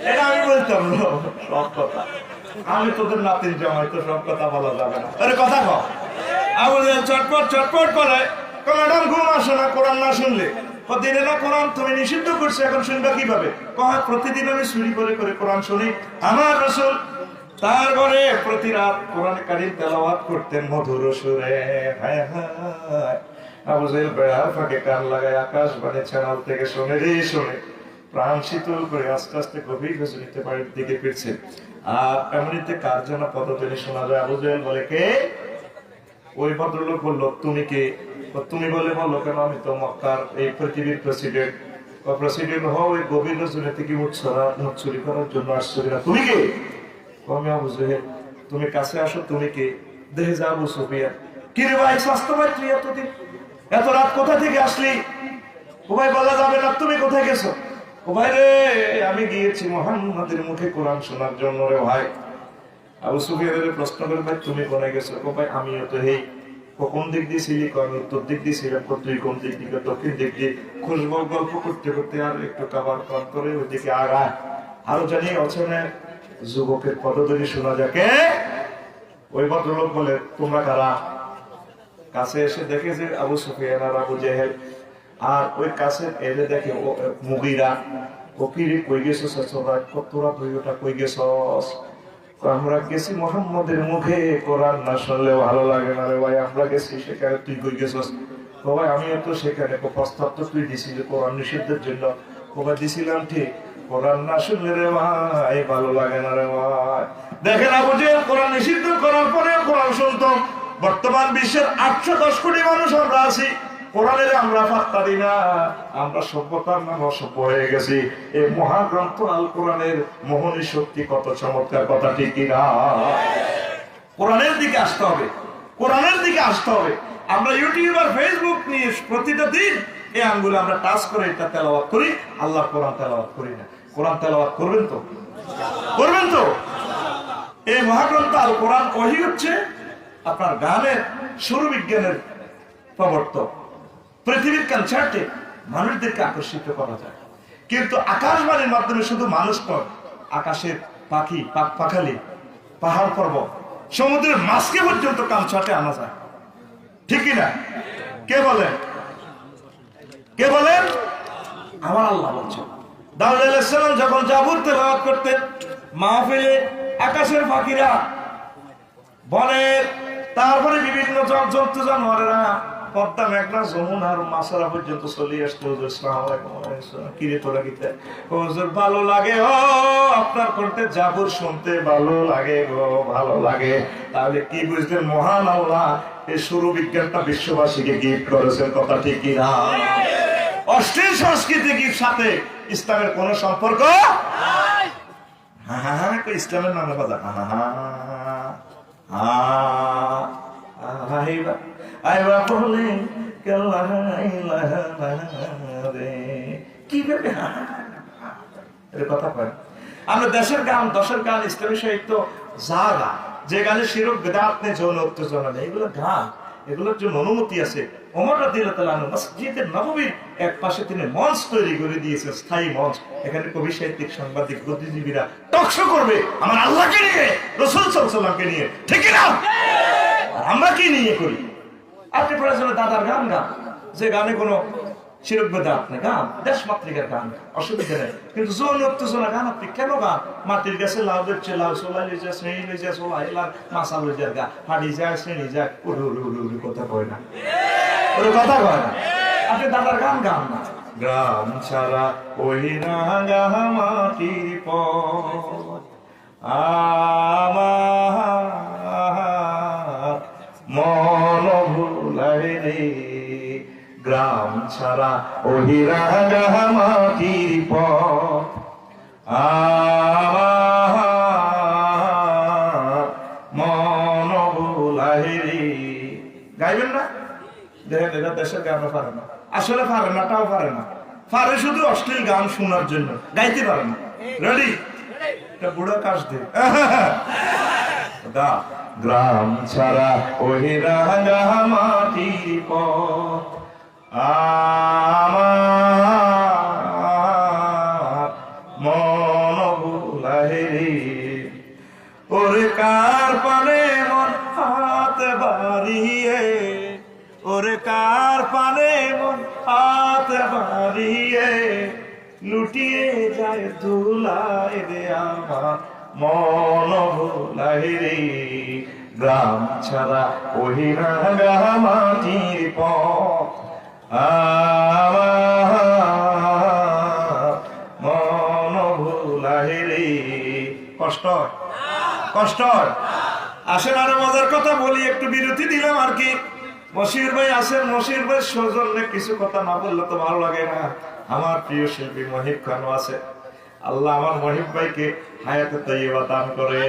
এটা আমি বলতাম না সব কথা। আমি তোদের নাতির জামাই, তো সব কথা বলা যাবে না। আরে কথা কও। আবু জেহেল চটপট চটপট করে, ম্যাডাম ঘুম আসে না কোরআন না শুনলে। দিনে না কোরআন তুমি নিষিদ্ধ করছো, এখন শুনবা কিভাবে? প্রতিদিন আমি চুরি করে করে কোরআন শুনি। আমার রাসূল তারপরে প্রতি রাত কোরআন কারীম তেলাওয়াত করতেন মধুর সুরে। হায় হায়, আবু জেহেল বেড়ার ফাঁকে কান লাগায় আকাশবাণী চ্যানেল থেকে শুনে রে শুনে প্রাণ শীতল করে আস্তে আস্তে গভীর গজনীতে বাড়ির দিকে ফিরছে। আর এমনিতে কার যেন পদধ্বনি শোনা যায়। আবু জেহেল বলে, কে? ওই ভদ্রলোক বললো, তুমি কে? তুমি বলে বললো কেন? আমি তো মক্কার এই পৃথিবীর প্রেসিডেন্ট। প্রেসিডেন্ট হও ওই গভীর গজনীতে কি মুখ চুরি করার জন্য আসছো কিনা? তুমি কে? আমি আবু জেহেল। তুমি কাছে আসো, তুমি কে? দেখে যা আবু সুফিয়ান। কি রে ভাই, স্বাস্থ্য ভাই তুই এতদিন এত রাত কোথা থেকে আসলি? ও ভাই বলা যাবে না, তুমি কোথায় গেছো? ও ভাই রে, আমি গিয়েছি মুহাম্মাদের মুখে কোরআন শোনার জন্য রে ভাই। আবু সুফিয়ানের প্রশ্ন করে, ভাই তুমি কোথায় গেছো? ও ভাই আমিও তো হেই। কোন দিক দিয়ে ছিলি? আমি উত্তর দিক দিয়ে ছিলাম। তুই কোন দিক দিয়ে? দক্ষিণ দিক দিয়ে। খুশবু গল্প করতে করতে আর একটু খাবার পান করে ওইদিকে আগায়। আরো জানি অচেনা যুবকের পদধ্বনি শোনা যাকে। ওই ভদ্রলোক বলে, তোমরা কারা? কাছে এসে দেখে যে আবু সুফিয়ান আর আবু জেহেল। আর ওই কাছে এলে দেখে মুগীরা। ও কি রে, কই গেছস? তোরা দুইটা কই গেছস? আমরা গেছি মুহাম্মাদের মুখে কোরআন না শুনলে ভালো লাগে না রে ভাই, আমরা গেছি সেখানে। তুই কই গেছস? ও ভাই আমিও তো সেখানে। প্রস্তাব তো তুই দিছিলি কোরআন নিষিদ্ধের জন্য। ও ভাই দিছিলাম ঠিক, কোরআন না শুনলে রে ভাই ভালো লাগে না রে ভাই। দেখেন আবু জেহেল কোরআন নিষিদ্ধ করার পরে কোরআন শুনতো। বর্তমান বিশ্বের 810 কোটি মানুষ আমরা আছি, কোরআনের আমরা পাত্তা দিই না। আমরা সভ্যতার নাম অসভ্য হয়ে গেছি। এই মহাগ্রন্থ আল কোরআনের মোহনী শক্তি কত চমৎকার, কথা ঠিক কিনা? কোরআনের দিকে আসতে হবে, কোরআনের দিকে আসতে হবে। আমরা ইউটিউব আর ফেসবুক নিয়ে প্রতিটা দিন এই আঙ্গুলে আমরা টাচ করে এটা তেলাওয়াত করি, আল্লাহ কোরআন তেলাওয়াত করি না। কোরআন তেলাওয়াত করবেন তো? করবেন তো? এই মহাগ্রন্থ আল কোরআন ওহী হচ্ছে আপনার গানের সুর বিজ্ঞানের প্রবর্তক। পৃথিবীর কনসার্টে মানুষদেরকে আকর্ষিত করা যায়, কিন্তু আকাশবাণীর মাধ্যমে শুধু মানুষ নয়, আকাশের পাখি পাখালি, পাহাড় পর্বত, সমুদ্রের মাছকে পর্যন্ত কনসার্টে আনা যায়। ঠিক কিনা? কে বলেন? কে বলেন? আমার আল্লাহ বলছেন। দাউদ আলাইহিস সালাম যখন জাবুর তেলাওয়াত করতেন, মাহফিলে আকাশের পাখিরা, বনের, তারপরে বিভিন্ন জন্তু জানোয়ারেরা, পদ্মা, মেঘনা, যমুনার মাছরা পর্যন্ত চলে আসতো। কিরে তোরা গীতে ভালো লাগে, ও আপনার কণ্ঠে জাবুর শুনতে ভালো লাগে গো, ভালো লাগে। তাহলে কি বুঝলেন? মহান আল্লাহ এই সুর বিজ্ঞানটা বিশ্ববাসীকে গিফট করেছেন, কথা ঠিক কিনা? অশ্লীল সংস্কৃতির সাথে ইসলামের কোন সম্পর্ক নাই। হ্যাঁ হ্যাঁ হ্যাঁ, ইসলামের নামে কথা। হ্যাঁ হ্যাঁ আমরা দেশের গান, দশের গান, ইসলামী সাহিত্য যা গান, যে গানে শিরক বেদাত নেই, যৌন উত্তেজনা নেই, এগুলো গান, এগুলোর জন্য অনুমতি আছে। ওমর রাদিয়াল্লাহু আনহু মসজিদে নববীর এক পাশে তিনি মঞ্চ তৈরি করে দিয়েছেন, স্থায়ী মঞ্চ। এখানে কবি, সাহিত্যিক, সাংবাদিক, বুদ্ধিজীবীরা টকশো করবে আমার আল্লাহকে নিয়ে, রাসূল সাল্লাল্লাহু আলাইহি ওয়াসাল্লামকে নিয়ে। ঠিক না? আর আমরা কি নিয়ে করি? আপনি প্রয়োজনে দাদার গান গান, যে গানে কোনো শিরক বেদাত নেই, গান দেশমাতৃকার গান, অসুবিধা নেই। কিন্তু যৌন উত্তেজনা গান আপনি কেন গান? মাটির গাছে লাউ দেখছে, লাউ সোলাই লই যা, শ্রেণী লই যা, সোলাই লাল মাছা লই যার গা, হাঁড়ি যায়, শ্রেণী যায়, উড়ু উড়ু উড়ু উড়ু কথা কয় না, ওর কথা কয় না। আপনি দাদার গান গান না। গ্রাম ছাড়া ওই রাঙা মাটির পথ আমার মন ভুলাই রে, গ্রাম ছাড়া ওই রাঙা মাটির পথ আমার মন ভুলাই রে। গাইবেন না? দেখেন এটা দেশের গানও পারে না, আসলে পারে না, তাও পারে না, পারে শুধু অশ্লীল গান শোনার জন্য, গাইতে পারে না। রেডি? এটা বুড়ো কাজ দিয়ে গ্রাম ছাড়া ওই রাঙা মাটির পথ আমার মন ভুলাই রে, ওরে কার পানে মন হাত বাড়িয়ে, ওরে কার পানে মন হাত বাড়িয়ে, লুটিয়ে যায় ধুলায় রে আমার মন ভুলাই রে, গ্রাম ছাড়া ওই রাঙা মাটির পথ আমার মন ভুলাই রে। কষ্ট হয়? কষ্ট হয়? আসেন আরো মজার কথা বলি, একটু বিরতি দিলাম আর কি। মশির ভাই আছেন, মশির ভাই সৌজন্যে কিছু কথা না বললে তো ভালো লাগে না। আমার প্রিয় শিল্পী মহিব খানও আছে, আল্লাহ আমার মহিব ভাইকে হায়াতে তাইয়্যিবা দান করে।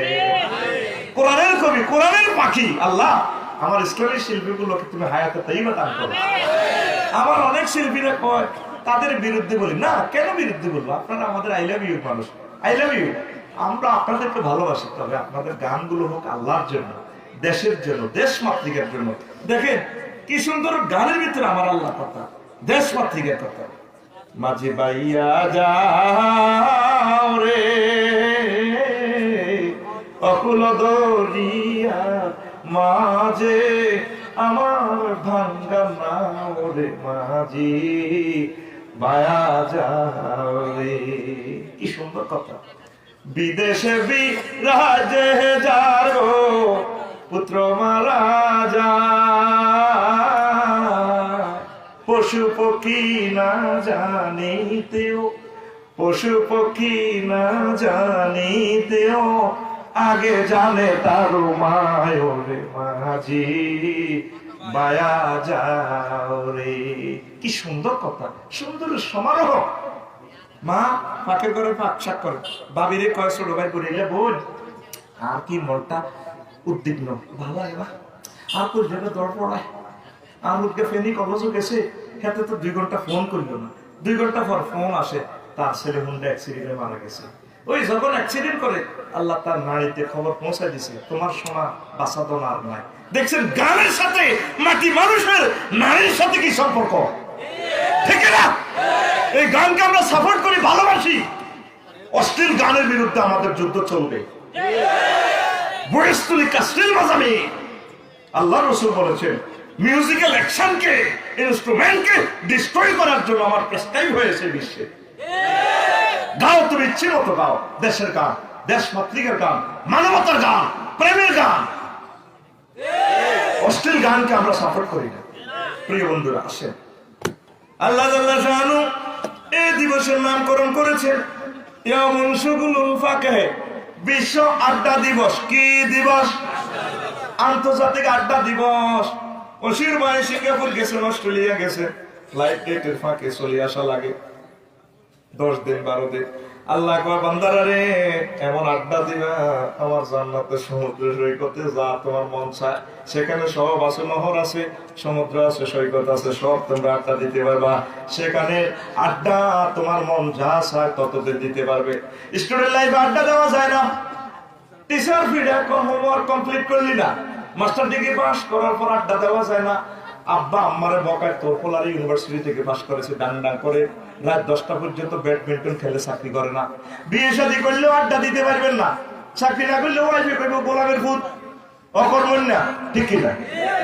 কোরআনের কবি, কোরআনের পাখি, আল্লাহ আমার ইসলামী শিল্পীগুলোকে তুমি হায়াতে তাইয়্যিবা দান করো। আমার অনেক শিল্পীরা কয় তাদের বিরুদ্ধে বলি না, কেন বিরুদ্ধে বলবো? আপনারা আমাদের আই লাভ ইউ মানুষ, আই লাভ ইউ। আমরা আপনাদেরকে ভালোবাসি, তবে আপনাদের গানগুলো হোক আল্লাহর জন্য, দেশের জন্য, দেশ মাতৃকার জন্য। দেখেন কি সুন্দর গানের ভিতরে আমার আল্লাহ কথা, দেশ মাতৃকার কথা। মাঝে বাইয়া যাও রে অকুল দরিয়া মাঝে আমার ভাঙ্গা নাও রে, মাঝি বায়া যাও রে। কি সুন্দর কথা। বিদেশে বিরাজে যার পুত্র মারা যায়, পশু পক্ষী না জানিতেও, পশু পক্ষী না জানিতেও আগে জানে তার মায় রে, মাঝি বায়া যাও রে। কি সুন্দর কথা, সুন্দর সমারোহ। মা পাকের ঘরে পাক শাক করে, বাবিরে কয় ছোট ভাই বলিলে বোন আর কি মনটা উদ্বিগ্ন, ভালো লাগে না আর তোর যেটা দর পড়ায় আর লোককে ফেনি কবজও গেছে, খেতে তো 2 ঘন্টা ফোন করলো না, 2 ঘন্টা পর ফোন আসে তার ছেলে হুন্ডা অ্যাক্সিডেন্টে মারা গেছে। ওই যখন অ্যাক্সিডেন্ট করে আল্লাহ তার নারীতে খবর পৌঁছায় দিছে, তোমার সোনা বাঁচাতো না আর নাই। দেখছেন গানের সাথে মাটি মানুষের নারীর সাথে কি সম্পর্ক, ঠিক না? এই গানকে আমরা সাপোর্ট করি, ভালোবাসি। অশ্লীল গানের বিরুদ্ধে আমাদের যুদ্ধ চলবে। বয়স্তুলি কাস্টিল বাজাবে। আল্লাহ রাসূল বলেছেন মিউজিক্যাল অ্যাকশনকে, ইনস্ট্রুমেন্টকে ডিস্ট্রয় করার জন্য আমার প্রেসক্রাইব হয়েছে বিশ্বে। গাও তুমি ইচ্ছে মতো গাও, দেশের গান, দেশ মাতৃকার গান, মানবতার গান, প্রেমের গান। অশ্লীল গানকে আমরা সাপোর্ট করি না। প্রিয় বন্ধুরা আসেন, আল্লাহ জাল্লাহ শাআনু এই দিবসের নামকরণ করেছেন ইয়াউমুন শুগুলুল ফাকিহ, বিশ্ব আড্ডা দিবস। কি দিবস? আন্তর্জাতিক আড্ডা দিবস। অসির ভাই সিঙ্গাপুর গেছেন, অস্ট্রেলিয়া গেছে, ফ্লাইট ডেটের ফাঁকে চলে আসা লাগে 10 দিন 12 দিন। আল্লাহ কয় বান্দারা রে, এমন আড্ডা দিবা আমার জান্নাতের সমুদ্র সৈকতে যা তোমার মন চায়, সেখানে সব আছে, নহর আছে, সমুদ্র আছে, সৈকত আছে, সব তোমরা আড্ডা দিতে পারবা। সেখানে আড্ডা তোমার মন যা চায় ততদিন দিতে পারবে। স্টুডেন্ট লাইফে আড্ডা দেওয়া যায় না। টিচার ফিডে হোমওয়ার্ক কমপ্লিট করলি না, মাস্টার ডিগ্রি পাস করার পর আড্ডা দেওয়া যায় না। আব্বা আম্মারে বকায়, তোর পোলারি ইউনিভার্সিটি থেকে পাস করেছে, ডান ডান করে রাত 10টা পর্যন্ত ব্যাডমিন্টন খেলে চাকরি করে না। বিয়ে শাদী করলেও আড্ডা দিতে পারবেন না, চাকরি না করলেও ওয়াইফে করবো গোলামের ফুট। অকর্মণ না, ঠিক কিনা?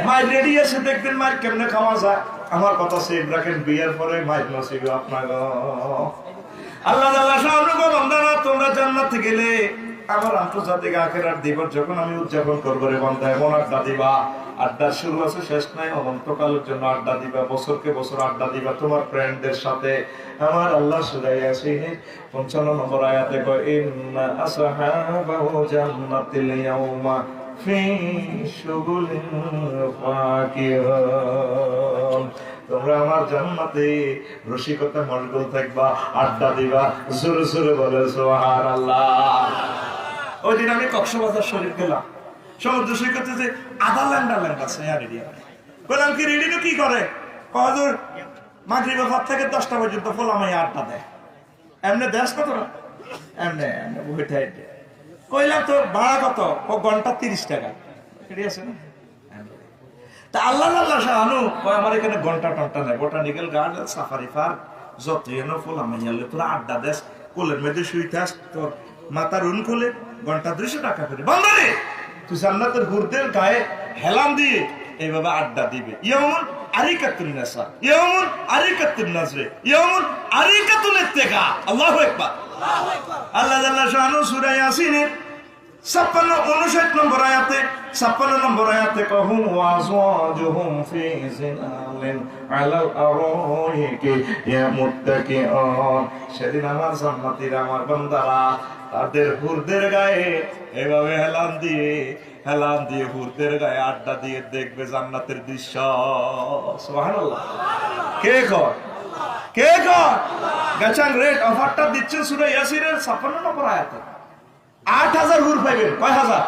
মায়ের রেডি আছে, দেখবেন মায়ের কেমনে খাওয়া যায়। আমার কথা সেভ রাখেন, বিয়ের পরে মায়ের নসিব আপনার। আল্লাহ বান্দারা, তোমরা জান্নাতে গেলে আমার আন্তর্জাতিক আখিরাত দিবস যখন আমি উদযাপন করবো রে বান্দা, এমন আড্ডা দিবা, আড্ডার শুরু আছে শেষ নাই, অনন্তকালের জন্য আড্ডা দিবা, বছরকে বছর আড্ডা দিবা তোমার ফ্রেন্ডদের সাথে। আমার আল্লাহ সূরা ইয়াসিনে 55 নম্বর আয়াতে কয়, ইন্না আসহাবাহু জান্নাতিল ইয়াউমা ফি শুগুলিন ফাকিহুন। তোমরা আমার জান্নাতে রসিকতা মশগুল থাকবা, আড্ডা দিবা, জোরে জোরে বলে সুবহানাল্লাহ। ওই দিন আমি কক্সবাজার শরীফ গেলাম, সমুদ্র সৈকতে যে আধা ল্যান্ডার আছে রেডি, বললাম কি রেডি কি করে? কহজুর মাগরিবের পর থেকে 10টা পর্যন্ত ফোলামাই আড্ডা দেয়। এমনি দেশ কত না, এমনি এমনি বইটা কইলাম তো ভাড়া কত? ঘন্টা 30 টাকা। রেডি আছে না? তা আল্লাহ আল্লাহ শাহানু আমার এখানে ঘন্টা টন্টা নেই, বোটানিক্যাল গার্ডেন, সাফারি পার্ক, যত ফোলামাইয়ালে তোরা আড্ডা দেশ, কোলের মধ্যে শুইতে আস, তোর মাথার রুন খুলে ঘন্টা 200 টাকা করে। বন্ধরে তুই জান্নাতের হুরদের গায়ে হেলান দিয়ে এইভাবে আড্ডা দিবে। ইয়ামুন আরিকাতুন নাসা, ইয়ামুন আরিকাতুন নাজরে, ইয়ামুন আরিকাতুন ইত্তিকা। আল্লাহু আকবার, আল্লাহু আকবার। আল্লাহ জাল্লা শানু সূরা ইয়াসিনের 56-59 নম্বর আয়াতে, 56 নম্বর আয়াতে কহুম ওয়াজওয়াজুহুম ফি জিলালিন আলাল আরাইকি ইয়ামুত্তাকিউন। সেদিন আমার জান্নাতীরা, আমার বান্দারা তাদের হুরদের গায়ে এভাবে হেলান দিয়ে হুরদের গায়ে আড্ডা দিয়ে দেখবে জান্নাতের দৃশ্য। সুবহানাল্লাহ। কে কয়? কে কয়? গাছাং রেট অফারটা দিচ্ছে সূরা ইয়াসিনের 56 নম্বর আয়াতে। 8000 হুর পাইবেন। কয় হাজার?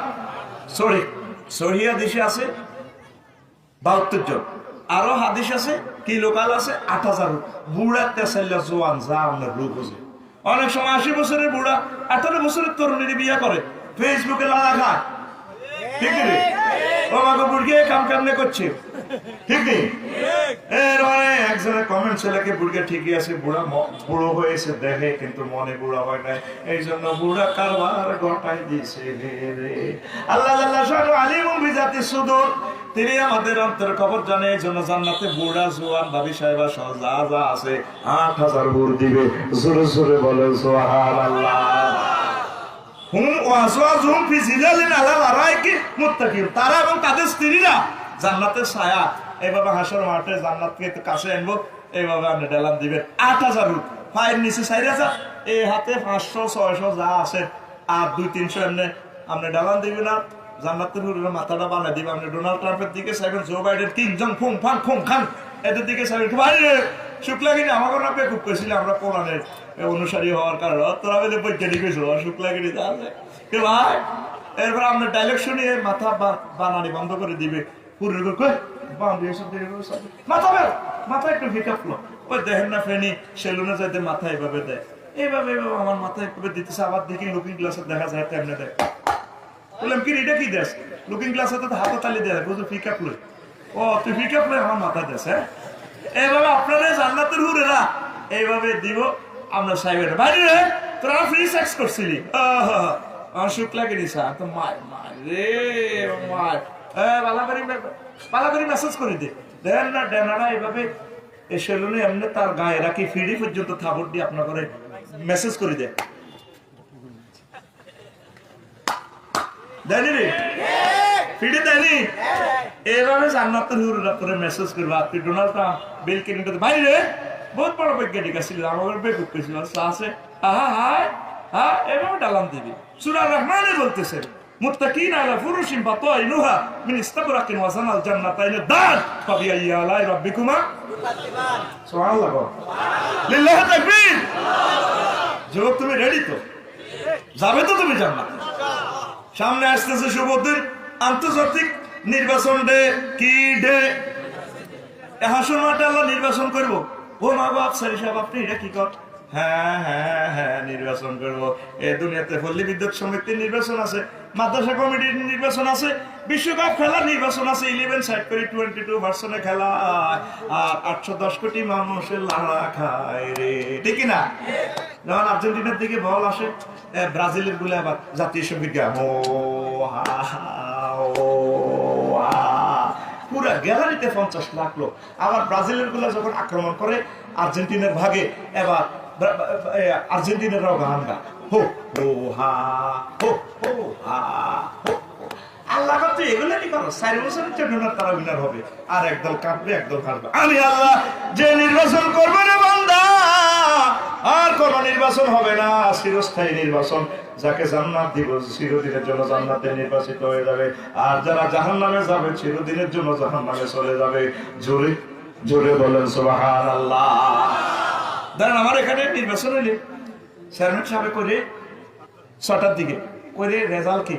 সহিহ হাদিসে আছে 72 জন, আরো হাদিস আছে কি লোকাল আছে 8000 হুর। বুড়া তেসাইলা জোয়ান যা আমরা রূপ বুঝে, অনেক সময় 80 বছরের বুড়া 18 বছরের তরুণীর বিয়ে করে, ফেসবুকে লাগা খায়, ঠিক নেই? ও মাকে বুড়িয়ে কাম কেমনে করছে, ঠিক নেই? এর মানে একজনের কমেন্ট ছেলেকে বুড়িয়ে ঠিকই আছে, বুড়ো হয়েছে দেখে কিন্তু মনে বুড়া হয় নাই, এই জন্য বুড়া কারবার গটাই দিয়েছে রে। আল্লাহ আল্লাহ শানু আলিমুম বিজাতি সুদূর, তিনি আমাদের অন্তর খবর জানে। এই জন্য জান্নাতে বুড়া জোয়ান ভাবি সাহেবা সহ যা যা আছে 8000 হুর দিবে। জোরে জোরে বলে সুবহানাল্লাহ। তারা এবং তাদের স্ত্রীরা জান্নাতের ছায়া, এইভাবে হাসর মাঠে জান্নাতকে কাছে আনবো, এইভাবে আপনি ডেলান দিবেন। 8000 হুর, পায়ের নিচে 4000, এই হাতে 500-600 যা আছে, আর 200-300 এমনি আপনি ডেলান দিবেন। না জান্নাতের হুরের মাথাটা বানিয়ে দিবেন। আপনি ডোনাল্ড ট্রাম্পের দিকে চাইবেন, জো বাইডেন, কিং জং ফুং ফাং খুং খান, এদের দিকে চাইবেন। ভাই শুক্লাগিরি আমাকে না বেকুব করেছিল, আমরা কোরআনের অনুসারী হওয়ার কারণে তোরা বেলে বৈজ্ঞানিক হয়েছিল শুক্লাগিরি আছে ভাই। এরপর আপনার ডাইলেক্ট শুনিয়ে মাথা বানানি বন্ধ করে দিবে, মাথা বের, মাথা একটু হিকাপলো, ওই দেখেন না ফেনি সেলুনে যাইতে মাথা এইভাবে দেয়, এইভাবে আমার মাথা এইভাবে দিতেছে। আবার দেখি লুকিং গ্লাসে দেখা যায় তেমনি দেয়। বললাম কি এটা কি দেশ? লুকিং গ্লাসে তো হাতে তালি দেয়, বুঝলো ফিকাপলো। ও তুই ফিকাপলো আমার মাথা দেশ। হ্যাঁ, এইভাবে আপনারা জান্নাতের হুরেরা এইভাবে দিব। আমরা সাহেবের ভাই রে তোরা ফ্রি সেক্স করছিলি, আমার সুখ লাগে নি স্যার তো মায় রে মায়, পালাকারি মেসেজ করে দে দেন না ডেনারা এইভাবে এই সেলুনে এমনি তার গায়ে রাখি ফিডি পর্যন্ত থাবর দিয়ে আপনার করে মেসেজ করে দেয়। দেয়নি রে ফিডে দেয়নি? এইভাবে জান্নাতের হুরেরা তোরে মেসেজ করবে। আপনি ডোনাল্ড ট্রাম্প বিল ক্লিনটন ভাই রে বহুত বড় বৈজ্ঞানিক ছিল, আমার বেকুব পেয়েছিল আছে। হ্যাঁ এভাবে ডালাম দিবি। সূরা রহমানে বলতেছে মুত্তাকিন আলা ফুরুশিন বাতাইনুহা মিন ইস্তাবরাকিন ওয়া জানাল জান্নাতাইন দান ফাবিআইয়ি আলাই রাব্বিকুমা তুকাজ্জিবান। সুবহানাল্লাহ, লিল্লাহি তাকবীর। যুবক তুমি রেডি তো? যাবে তো তুমি জান্নাতে? সামনে আসতেছে শুভদিন, আন্তর্জাতিক নির্বাচন ডে। কি ডে? হাসর মাঠে আল্লাহ নির্বাচন করবো। ও মা বাপ সারি সাহেব আপনি এটা কি কর? হ্যাঁ নির্বাচন করবো। এই দুনিয়াতে পল্লী বিদ্যুৎ সমিতির নির্বাচন আছে, মাদ্রাসা কমিটির নির্বাচন আছে, বিশ্বকাপ খেলার নির্বাচন আছে, 11 সাইড করে 22 ভার্সনে খেলা, আর 810 কোটি মানুষের লাড়া খায় রে, ঠিক না? যখন আর্জেন্টিনার দিকে বল আসে, ব্রাজিলের গুলো আবার জাতীয় সঙ্গীত গায়, ও হা ও গ্যালারিতে 50 লাখ লোক। আবার ব্রাজিলের গুলা যখন আক্রমণ করে আর্জেন্টিনার ভাগে, এবার আর্জেন্টিনারাও গান গা, হো হো হা হো হো হা হো। আল্লাহ তো এগুলো কি করো, 4 বছরের জন্য তারা উইনার হবে, আর একদল কাঁদবে একদল কাঁদবে। আমি আল্লাহ যে নির্বাচন করবো রে বান্দা, আর কোন নির্বাচন হবে না, চিরস্থায়ী নির্বাচন। যাকে জান্নাত দিব চিরদিনের জন্য জান্নাতে নির্বাচিত হয়ে যাবে, আর যারা জাহান্নামে যাবে চিরদিনের জন্য জাহান্নামে চলে যাবে। জোরে জোরে বলেন সুবহানাল্লাহ। ধরেন আমার এখানে নির্বাচন হইলে চেয়ারম্যান সাহেব করে 6টার দিকে করে রেজাল্ট কি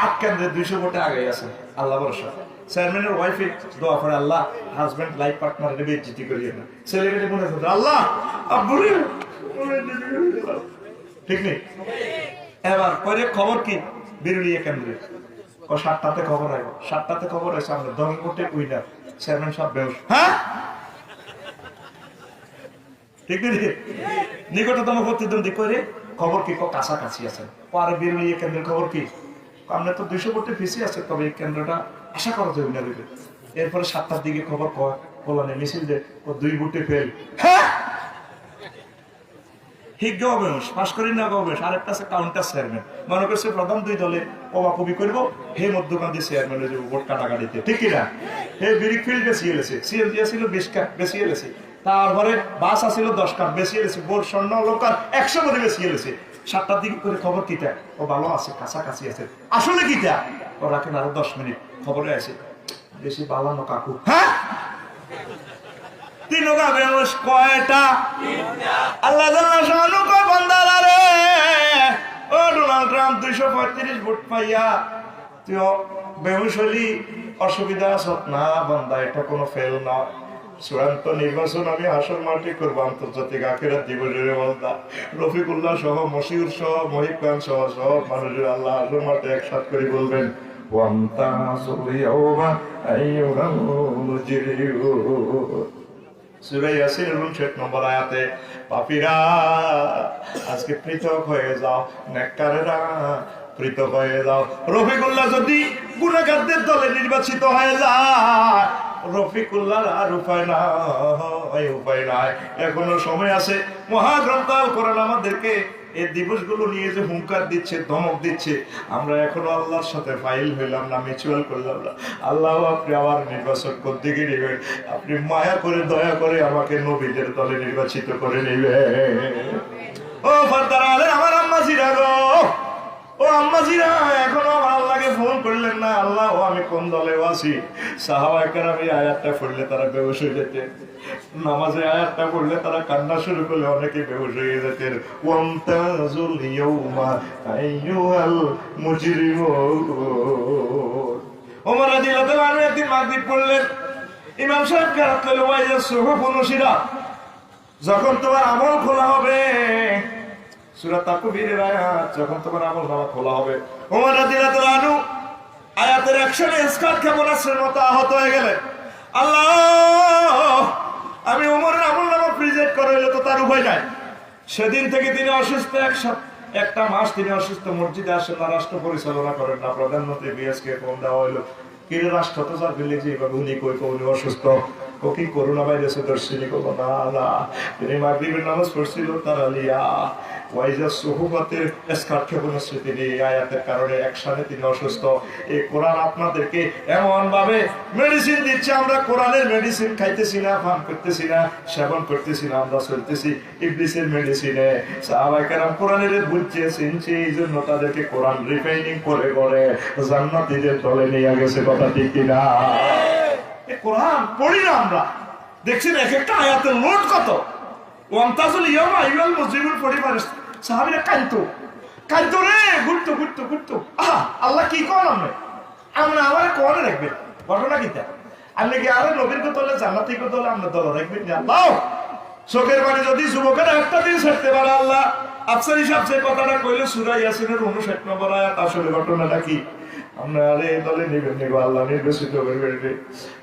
8 কেন্দ্রে 200 ভোটে আগে আছে, আল্লাহ ভরসা। চেয়ারম্যানের ওয়াইফে দোয়া করে, আল্লাহ হাজবেন্ড লাইফ পার্টনার নেবে জিটি করিয়ে না, ছেলেকে মনে করতে আল্লাহ আব্বুরে, ঠিক নেই। এবার পরে খবর কি বিরুলিয়া কেন্দ্রে 7টাতে খবর আইব, 7টাতে খবর আছে আমরা 10 ভোটে উইনার, চেয়ারম্যান সাহেব বেউস। হ্যাঁ ঠিক নেই, নিকটতম প্রতিদ্বন্দ্বী করে খবর কি কাছাকাছি আছে। পরে বিরুলিয়া কেন্দ্রের খবর কি আমরা তো 200 ভোটে পিছিয়ে আছে, তবে এই কেন্দ্রটা আশা করা যায় উইনার হইবে। এরপরে 7টার দিকে খবর বলানে মিছিল যে 2 ভোটে ফেল। হ্যাঁ ঠিক গবেষ পাশ করি না গবেষ। আরেকটা আছে কাউন্টার চেয়ারম্যান, মনে করছে প্রধান 2 দলে কবাকবি করবো, হে মধ্যকান্দি চেয়ারম্যান হয়ে যাবো ভোট কাটাকাটিতে, ঠিক কিনা। হে বিরিকফিল্ড বেশিয়ে এলেছে, সিএনজি ছিল 20 কাপ বেশিয়ে এলেছে, তারপরে বাস আসছিল 10 কাপ বেশি এলেছে, বোর্ড স্বর্ণ লোকার 100 করে বেশি এলেছে। 7টার দিকে করে খবর কিটা ও ভালো আছে, কাছাকাছি আছে, আসলে কিটা ও রাখেন আরো 10 মিনিট খবরে আছে বেশি বালানো কাকু। হ্যাঁ 3 বেশ কয়টা আল্লাহ কয় বান্দারা রে, ও ডোনাল্ড ট্রাম্প 235 ভোট পাইয়া তুই বেহুশ হলি, অসুবিধা আস না বান্দা, এটা কোনো ফেল না। চূড়ান্ত নির্বাচন আমি আসল মাটি করবো আন্তর্জাতিক আখিরাত দিবসের বান্দা। রফিকুল্লাহ সহ, মশিউর সহ, মহিব খান সহ সব মানুষের আল্লাহ আসল মাঠে একসাথ করে বলবেন সূরা ইয়াসিনের 59 নম্বর আয়াতে, পাপীরা আজকে পৃথক হয়ে যাও, নেককারেরা পৃথক হয়ে যাও। রফিকুল্লাহ যদি গুনাহগারদের দলে নির্বাচিত হয়ে যায়, রফিকুল্লাহর আর উপায় নাই। এখনো সময় আছে। মহাগ্রন্থ আল কোরআন আমাদেরকে এই দিবসগুলো নিয়ে যে হুঙ্কার দিচ্ছে, ধমক দিচ্ছে, আমরা এখনো আল্লাহর সাথে ফাইল হইলাম না, মিউচুয়াল করলাম না। আল্লাহ আপনি আবার নির্বাচন করতে গিয়ে নেবেন, আপনি মায়া করে দয়া করে আমাকে নবীদের দলে নির্বাচিত করে নেবেন। ও ফারদার আলে আমার আম্মাজিরা গো, ও আম্মাজিরা এখনো আমার আল্লাহকে ফোন করলেন না, আল্লাহ ও আমি কোন দলে আছি। সাহাবায়ে কেরাম এই আয়াতটা পড়লে তারা বেহুশ হয়ে যেতেন, নামাজে আয়াতটা পড়লে তারা কান্না শুরু করলে অনেকে বেহুশ হয়ে যেতেন। ওয়ামতাজুল ইয়াউমা আইয়ুহাল মুজরিমুন। ওমর রাদিয়াল্লাহু আনহু একদিন মাগরিব পড়লেন, ইমাম সাহেব কেরাত করলেন, ওয়াইজা সুহুফুন নুশিরা, যখন তোমার আমল খোলা হবে, সূরা তাকবীরের আয়াত, যখন তোমার আমলনামা খোলা হবে। ওমর রাদিয়াল্লাহু আনহু আয়াতের অ্যাকশনে স্কার্ট ক্ষেপণাস্ত্রের মতো আহত হয়ে গেলেন। আল্লাহ, আমি ওমরের আমলনামা প্রিজেন্ট করে হইলে তো তার উপায় নাই। সেদিন থেকে তিনি অসুস্থ, একটা মাস তিনি অসুস্থ, মসজিদে আসেন না, রাষ্ট্র পরিচালনা করেন না। প্রধানমন্ত্রী বিএসকে ফোন দেওয়া হইলো, কি রাষ্ট্র তো যা বললে যে এবার উনি কই উনি অসুস্থ, ও কি করোনা ভাইরাসে ধরছিনি? না না, তিনি মাগরিবের নামাজ পড়ছিল তারালিয়া, ওয়াইজা সুহুবাতের স্কার্ট ক্ষেপণাস্ত্র, তিনি আয়াতের কারণে একসাথে তিনি অসুস্থ। এই কোরআন আপনাদেরকে এমন ভাবে মেডিসিন দিচ্ছে, আমরা কোরআনের মেডিসিন খাইতেছি না, পান করতেছি না, সেবন করতেছি না, আমরা চলতেছি ইবলিসের মেডিসিনে। সাহাবায়ে কেরাম কোরআনের বুঝছে, চিনছে, এই জন্য তাদেরকে কোরআন রিফাইনিং করে করে জান্নাতীদের দলে নিয়ে গেছে। কথা ঠিক কিনা? কোরআন পড়ি না আমরা, দেখছেন এক একটা আয়াতের লোড কত। ওয়ামতাজুল ইয়াউমা আইয়ুহাল মুজরিমুন পরিবার সাহাবীরা কাঁদতো রে, ঘুরতো। আহা, আল্লাহ কি করেন আমরা আমার কোরআনে রাখবেন। ঘটনা কিটা? আপনি কি আরে নবীর দলে জান্নাতীর দলে আমরা দল রাখবেন না? আল্লাহ চোখের পানি যদি যুবকেরা একটা দিন ছাড়তে পারে, আল্লাহ আফসার হিসাব যে কথাটা কইলে সূরা ইয়াসিনের 59 নম্বর আয়াত, আসলে ঘটনাটা কি? আমরা আরে দলে নিবেন নিব, আল্লাহ নির্বাচিত করবেন।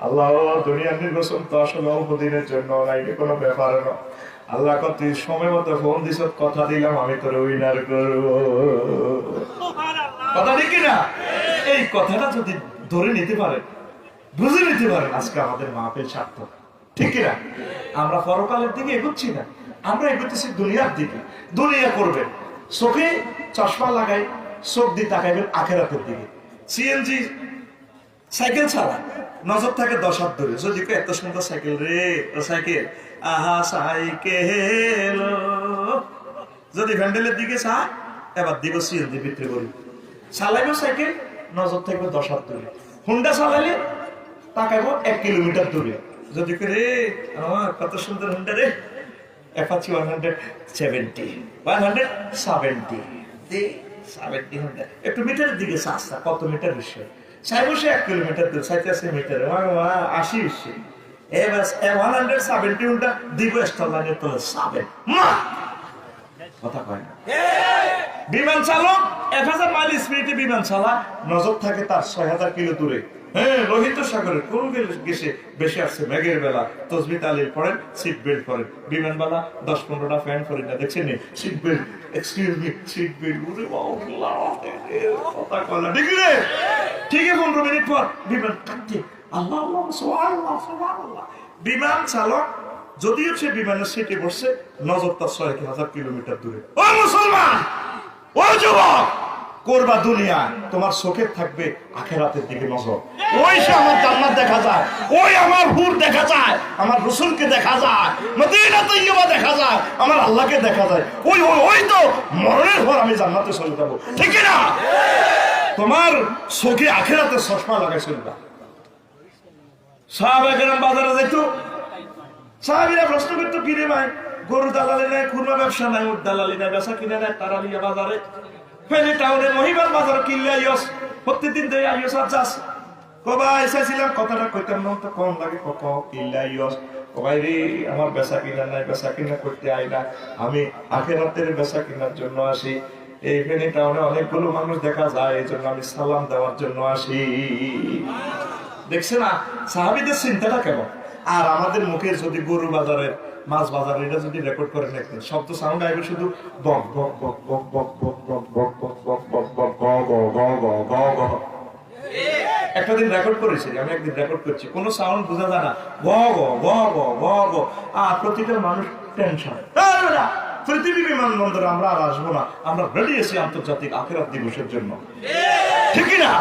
আল্লাহ দুনিয়ার নির্বাচন তো আসলে অল্প দিনের জন্য নাই, কোনো ব্যাপার না। আল্লাহ কত সময় মতো ফোন দিছ, কথা দিলাম আমি তোর উইনার করবো। কথা ঠিক না? এই কথাটা যদি ধরে নিতে পারে, বুঝে নিতে পারেন আজকে আমাদের মাহফিল সার্থক, ঠিক না? আমরা পরকালের দিকে এগোচ্ছি না, আমরা এগোতেছি দুনিয়ার দিকে। দুনিয়া করবেন, চোখে চশমা লাগাই, চোখ দিয়ে তাকাইবেন আখেরাতের দিকে। সিএনজি সাইকেল ছাড়া নজর থাকে 10 হাত দূরে। যদি এত সুন্দর সাইকেল রে, সাইকেল আহা সাইকেল, যদি ভ্যান্ডেলের দিকে চায় এবার দিব সিএনজি বিক্রি করি, চালাইবো সাইকেল, নজর থাকবে 10 হাত দূরে। হুন্ডা চালাইলে তাকাইবো 1 কিলোমিটার দূরে। যদি রে আমার কত সুন্দর হুন্ডা রে, অ্যাপাচি 170 হুন্ডা, একটু মিটারের দিকে চাষা কত মিটার বিষয় সাই বসে 1 কিলোমিটার দূর, 87 মিটার 80 এবার 170 হুন্ডা দিব স্টল লাইনের তোলে 7 কথা কয় না। বিমান চালক 1000 মাইল স্পিডে বিমান চালা, নজর থাকে তার 6000 কিলো দূরে। হ্যাঁ, লোহিত সাগরের কোন গেছে বেশি আসছে মেঘের বেলা, তসবি তালিল পড়েন, সিট বেল্ট পরেন। বিমানবালা 10-15টা ফ্যান করেন না, দেখছেন seat belt, excuse me, seat belt, কথা কয় না, ঠিক রে? ঠিক 15 মিনিট পর বিমান কাটছে, আল্লাহ আল্লাহ সুবহানাল্লাহ সুবহানাল্লাহ। বিমান চালক যদিও সে বিমানের সিটে বসছে, নজর তার 6000 কিলোমিটার দূরে। ও মুসলমান, ও যুবক, করবা দুনিয়া, তোমার চোখে থাকবে আখেরাতের দিকে নজর। ওই সে আমার জান্নাত দেখা যায়, ওই আমার হুর দেখা যায়, আমার রাসূলকে দেখা যায়, মদিনা তৈয়বা দেখা যায়, আমার আল্লাহকে দেখা যায়। ওই ওই ওই তো মরণের পর আমি জান্নাতে চলে যাব, ঠিক না? তোমার চোখে আখেরাতের চশমা লাগাই চলবা। সাহাবায়ে কেরাম বাজারে যাইতো, সাহাবীরা প্রশ্ন করতো, কি রে ভাই, গরু দালালি নাই, খুরমা ব্যবসা নাই, উট দালালি নাই, বেচা কিনে নাই, তারালিয়া বাজারে ফেলে টাউনে মহিবার বাজার কিনলে আইস, প্রত্যেকদিন দেয় আইস আর যাস। কবা এসেছিলাম, কথাটা কইতাম না তো কম লাগে, কত কিনলে আইস। কবাই রে আমার বেচা কিনা নাই, বেচা কিনা করতে আই না, আমি আখেরাতের বেচা কিনার জন্য আসি। এই ফেনী টাউনে অনেকগুলো মানুষ দেখা যায়, এই জন্য আমি সালাম দেওয়ার জন্য আসি। দেখছে না সাহাবীদের চিন্তাটা কেমন? আর আমাদের মুখের যদি গরু বাজারের, মাছ বাজারের এটা যদি রেকর্ড করেন একদিন, শব্দ সাউন্ড আইবে শুধু বক বক বক বক বক বক বক বক বক বক বক বক গ গ গ গ গ গ। একটা দিন রেকর্ড করেছি, আমি একদিন রেকর্ড করছি, কোন সাউন্ড বোঝা যায় না, গ গ গ গ গ গ। আর প্রতিটা মানুষ টেনশন, পৃথিবী বিমানবন্দরে আমরা আর আসবো না, আমরা রেডি আছি আন্তর্জাতিক আখিরাত দিবসের জন্য, ঠিক না?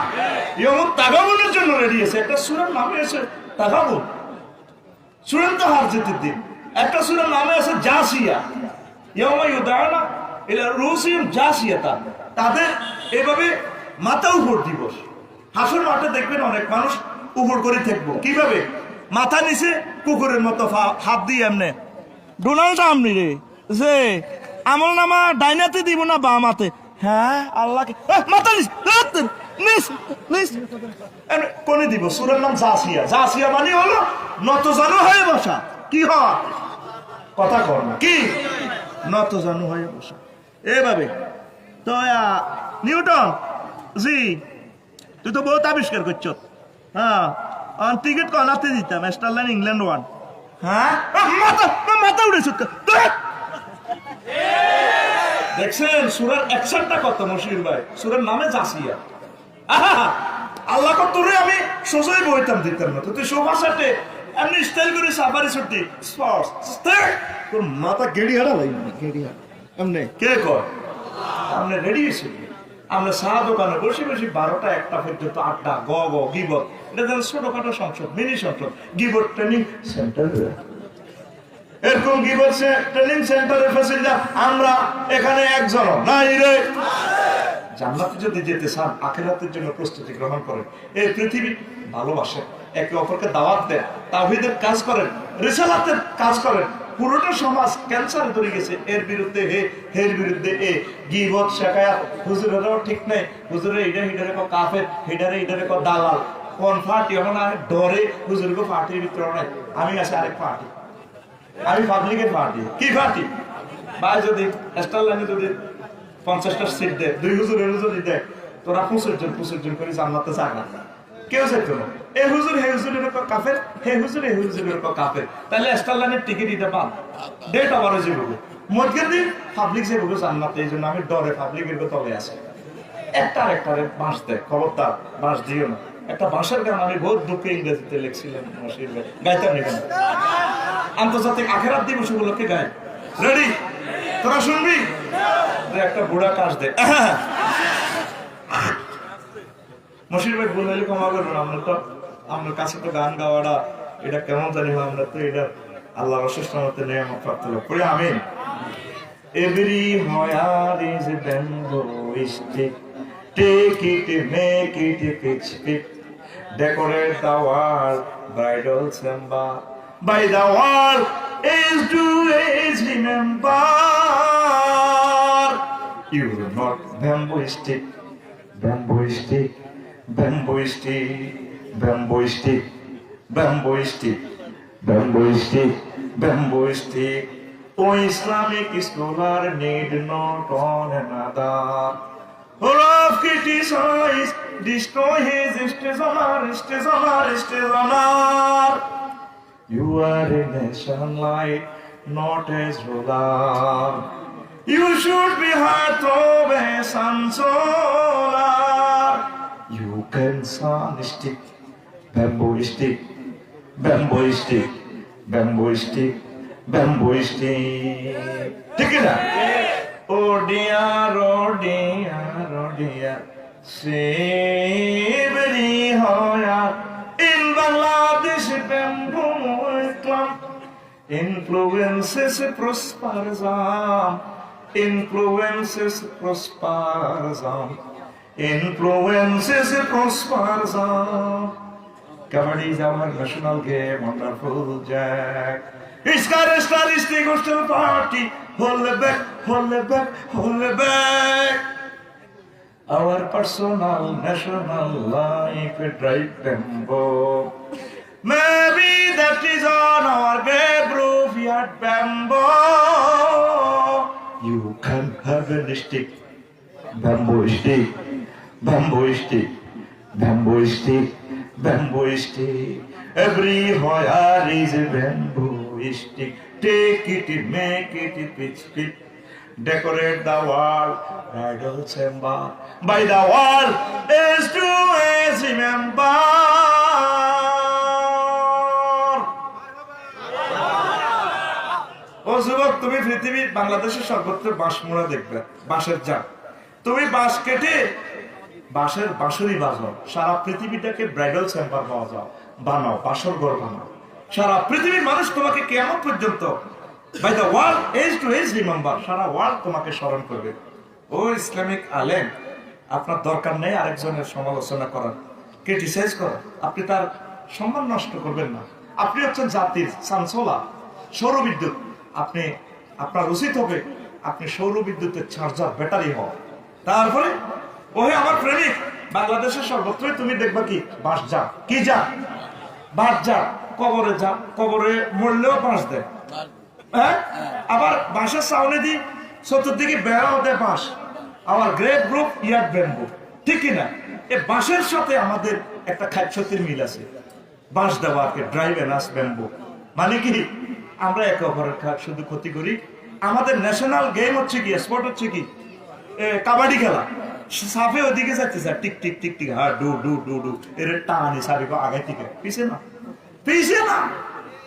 ইয়মুত তাগাবুনের জন্য রেডি আছে। একটা সূরার নামে আছে তাগাবুন, চূড়ান্ত হার জিতের দিন। একটা সূরার নামে আছে জাসিয়া, ইয়াউমা ইউদাউনা ইলা রুসিহিম জাসিয়াতা, তাদের এভাবে মাথা উপর দিবস। হাসর মাঠে দেখবেন অনেক মানুষ উপর করে থাকবো, কিভাবে? মাথা নিচে কুকুরের মতো হাত দিয়ে এমনে। ডোনাল্ড আমনি রে যে আমল নামা ডাইনাতে দিব না বামাতে, হ্যাঁ আল্লাহকে মাথা কোনে দিব? সূরার নাম জাসিয়া। জাসিয়া মানে হলো নত জানু হয়ে বসা। কি হয়? কথা কর না, কি নত জানু হয়ে বসা এভাবে। তো নিউটন জি, তুই তো বহুত আবিষ্কার করছ। হ্যাঁ, টিকিট কনাতে দিতাম, স্টারলাইন ইংল্যান্ড 1। হ্যাঁ, মাথা উড়েছ। দেখছেন সূরার অ্যাকশনটা কত মশির ভাই, সূরার নামে জাসিয়া। আল্লাহ তোরে আমি সোজাই বইতাম দিতাম না, তুই সোফা সেটে এমনি স্টাইল করে সাফারি ছুটি স্পোর্টস, তোর মাথা গেড়ি হারা লাগবে, গেড়ি হারা এমনি কে কর? আমরা রেডি এসে আমরা চা দোকানে বসে বসে 12টা 1টা পর্যন্ত আড্ডা, গ গ গিবত। এটা যেন ছোটখাটো সংসদ, মিনি সংসদ, গিবত ট্রেনিং সেন্টার। এরকম গিবত ট্রেনিং সেন্টারের ফ্যাসিলিটি আমরা এখানে একজন নাই রে। জান্নাতে যদি যেতে চান, আখিরাতের জন্য প্রস্তুতি গ্রহণ করেন, এই পৃথিবী ভালোবাসেন, একে অপরকে দাওয়াত দেন, তাওহীদের কাজ করেন, রিসালাতের কাজ করেন। পুরোটা সমাজ ক্যান্সার ধরে গেছে, এর বিরুদ্ধে এর বিরুদ্ধে গীবত শেখায়াত। হুজুরেরও ঠিক নেই, হুজুরে হিডারে কো কাফের, হিডারে কো দালাল। কোন পার্টি এখন আর ডরে হুজুরকে পার্টির ভিতরে নাই, আমি আছি আরেক পার্টি, আমি পাবলিকের পার্টি। কি পার্টি ভাই? যদি স্টারলাইনে যদি 50টা সিট দেয়, 2 হুজুরের যদি দেয়, তোরা 25 জন করে জান্নাতে যাক না, কেউ যেত না। এ হুজুর হে হুজুরের কাফের, হে হুজুর হে হুজুরের কাফের, তাহলে স্টারলাইনের টিকিট দিতে পান, ডেট আবার যাবো মধ্যের দিন পাবলিক যাবো জান্নাতে। এই জন্য আমি ডরে পাবলিকের তলে আসি, একটা আরেকটারে বাঁশ দেয়, খবরদার বাঁশ দিও না। একটা ভাষার গান আমি বহুত দুঃখে ইংরেজিতে লিখছিলাম, মশির ভাই গাইতাম না কেন? আন্তর্জাতিক আখেরাত দিবস উপলক্ষে গাই। রেডি? তোরা শুনবি? একটা বুড়া কাজ দে। মশির ভাই বললে ক্ষমা করবেন, আমরা তো আপনার কাছে তো গান গাওয়াটা এটা কেমন জানি, আমরা তো এটা আল্লাহর অশেষ রহমতে নিয়ামত প্রাপ্ত লোক করি। আমিন। Everywhere is a bamboo stick. Take it, make it, pitch it. Decorate the wall, bridal samba. By the wall, age to age remember. You not bamboo stick, bamboo stick, bamboo stick, bamboo stick, bamboo stick, bamboo stick, bamboo stick. Oh, Islamic scholar need not on another. All of criticize, destroy his honor. You are a nation light, not as ruler. You should be heart of a sun solar. You can sun stick, bamboo stick, bamboo stick, bamboo stick. Bamboo stick. Take it up. Oh dear, oh dear, oh dear. Slavery, hoya. In Bangladesh, bamboo clump influences prosperism. Influences prosperism. Influences prosperism. Kabaddi is our national game. Wonderful Jack. It's got a statistic hostel party. Hold it back, hold it back, hold it back. Our personal national life we drive bamboo. Maybe that is on our grave roof yard bamboo. You can have a stick, bamboo stick, bamboo stick, bamboo stick, bamboo stick. Everywhere is a bamboo stick. Take it, make it, pitch it. Decorate the wall, bridal chamber. By the wall, is to as remember. ও যুবক, তুমি পৃথিবীর বাংলাদেশের সর্বত্র বাঁশ মোড়া দেখবে, বাঁশের জাত। তুমি বাঁশ কেটে বাঁশের বাঁশুরি বাজাও, সারা পৃথিবীটাকে ব্রাইডাল চেম্বার বানাও, বাসর ঘর বানাও। সারা পৃথিবীর মানুষ তোমাকে কিয়ামত পর্যন্ত by the world age to age remember, সারা ওয়ার্ল্ড তোমাকে স্মরণ করবে। ও ইসলামিক আলেম, আপনার দরকার নেই আরেকজনের সমালোচনা করার, ক্রিটিসাইজ করার। আপনি তার সম্মান নষ্ট করবেন না। আপনি হচ্ছেন জাতির চাঞ্চলা, সৌরবিদ্যুৎ। আপনি আপনার উচিত হবে আপনি সৌরবিদ্যুতের চার্জার, ব্যাটারি হও। তারপরে ওহে আমার প্রেমিক, বাংলাদেশের সর্বত্রই তুমি দেখবা কি বাঁশ যা, কি যা, বাঁশ যা। কবরে যা, কবরে মরলেও বাঁশ দেয়। হ্যাঁ, আবার বাঁশের সাউনে দি চতুর্দিকে বেড়াও দেয় বাঁশ। আমার গ্রেট গ্রুপ ইয়ার্ড ব্যাম্বু, ঠিক কিনা? এই বাঁশের সাথে আমাদের একটা খাদ্যশক্তির মিল আছে। বাঁশ দেওয়াকে ড্রাইভ এনাস ব্যাম্বু মানে কি? আমরা একে অপরের শুধু ক্ষতি করি। আমাদের ন্যাশনাল গেম হচ্ছে কি, স্পোর্ট হচ্ছে কি, কাবাডি খেলা। সাফে ওদিকে যাচ্ছে sir, tick tick tick tick, হ্যাঁ ডু ডু ডু ডু, এর টানি সারি আগে থেকে পিছে না, পিছে না।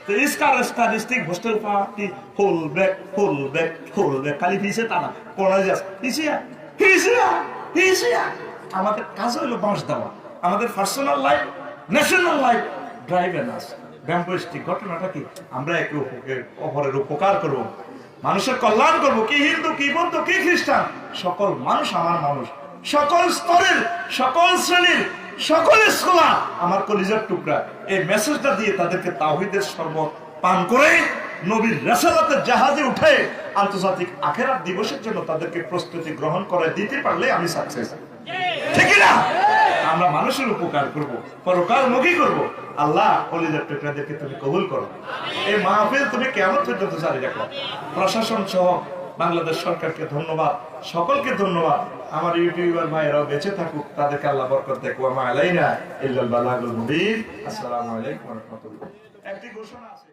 তো ইসকার স্ট্যাটিস্টিক হোস্টেল পার্টি হোল ব্যাক, হোল ব্যাক, হোল ব্যাক, খালি পিছে টানা পড়া যাচ্ছে, পিছিয়া পিছিয়া পিছিয়া। আমাদের কাজ হলো বাঁশ দেওয়া। আমাদের personal life, national life drive anus bamboo stick. ঘটনাটা কি? আমরা একে অপরের উপকার করব, মানুষের কল্যাণ করব। কি হিন্দু, কি বৌদ্ধ, কি খ্রিস্টান, সকল মানুষ আমার মানুষ। সকল স্তরের, সকল শ্রেণীর, সকল স্কলার আমার কলিজার টুকরা। এই মেসেজটা দিয়ে তাদেরকে তাওহীদের শরবত পান করে নবীর রাসালাতের জাহাজে উঠে আন্তর্জাতিক আখেরাত দিবসের জন্য তাদেরকে প্রস্তুতি গ্রহণ করে দিতে পারলে আমি সাকসেস, ঠিক না? আমরা মানুষের উপকার করব, পরকালমুখী করব। আল্লাহ কলিজার টুকরাদেরকে তুমি কবুল করো। এই মাহফিল তুমি কিয়ামত পর্যন্ত জারি রাখো। প্রশাসন সহ বাংলাদেশ সরকারকে ধন্যবাদ, সকলকে ধন্যবাদ। আমার ইউটিউবার ভাইয়েরাও বেঁচে থাকুক, তাদেরকে আল্লাহ বরকত দেখ। ওয়া মা আলাইনা ইল্লাল বালাগুল মুবিন। আসসালামু আলাইকুম ওয়া রাহমাতুল্লাহ। একটি ঘোষণা আছে।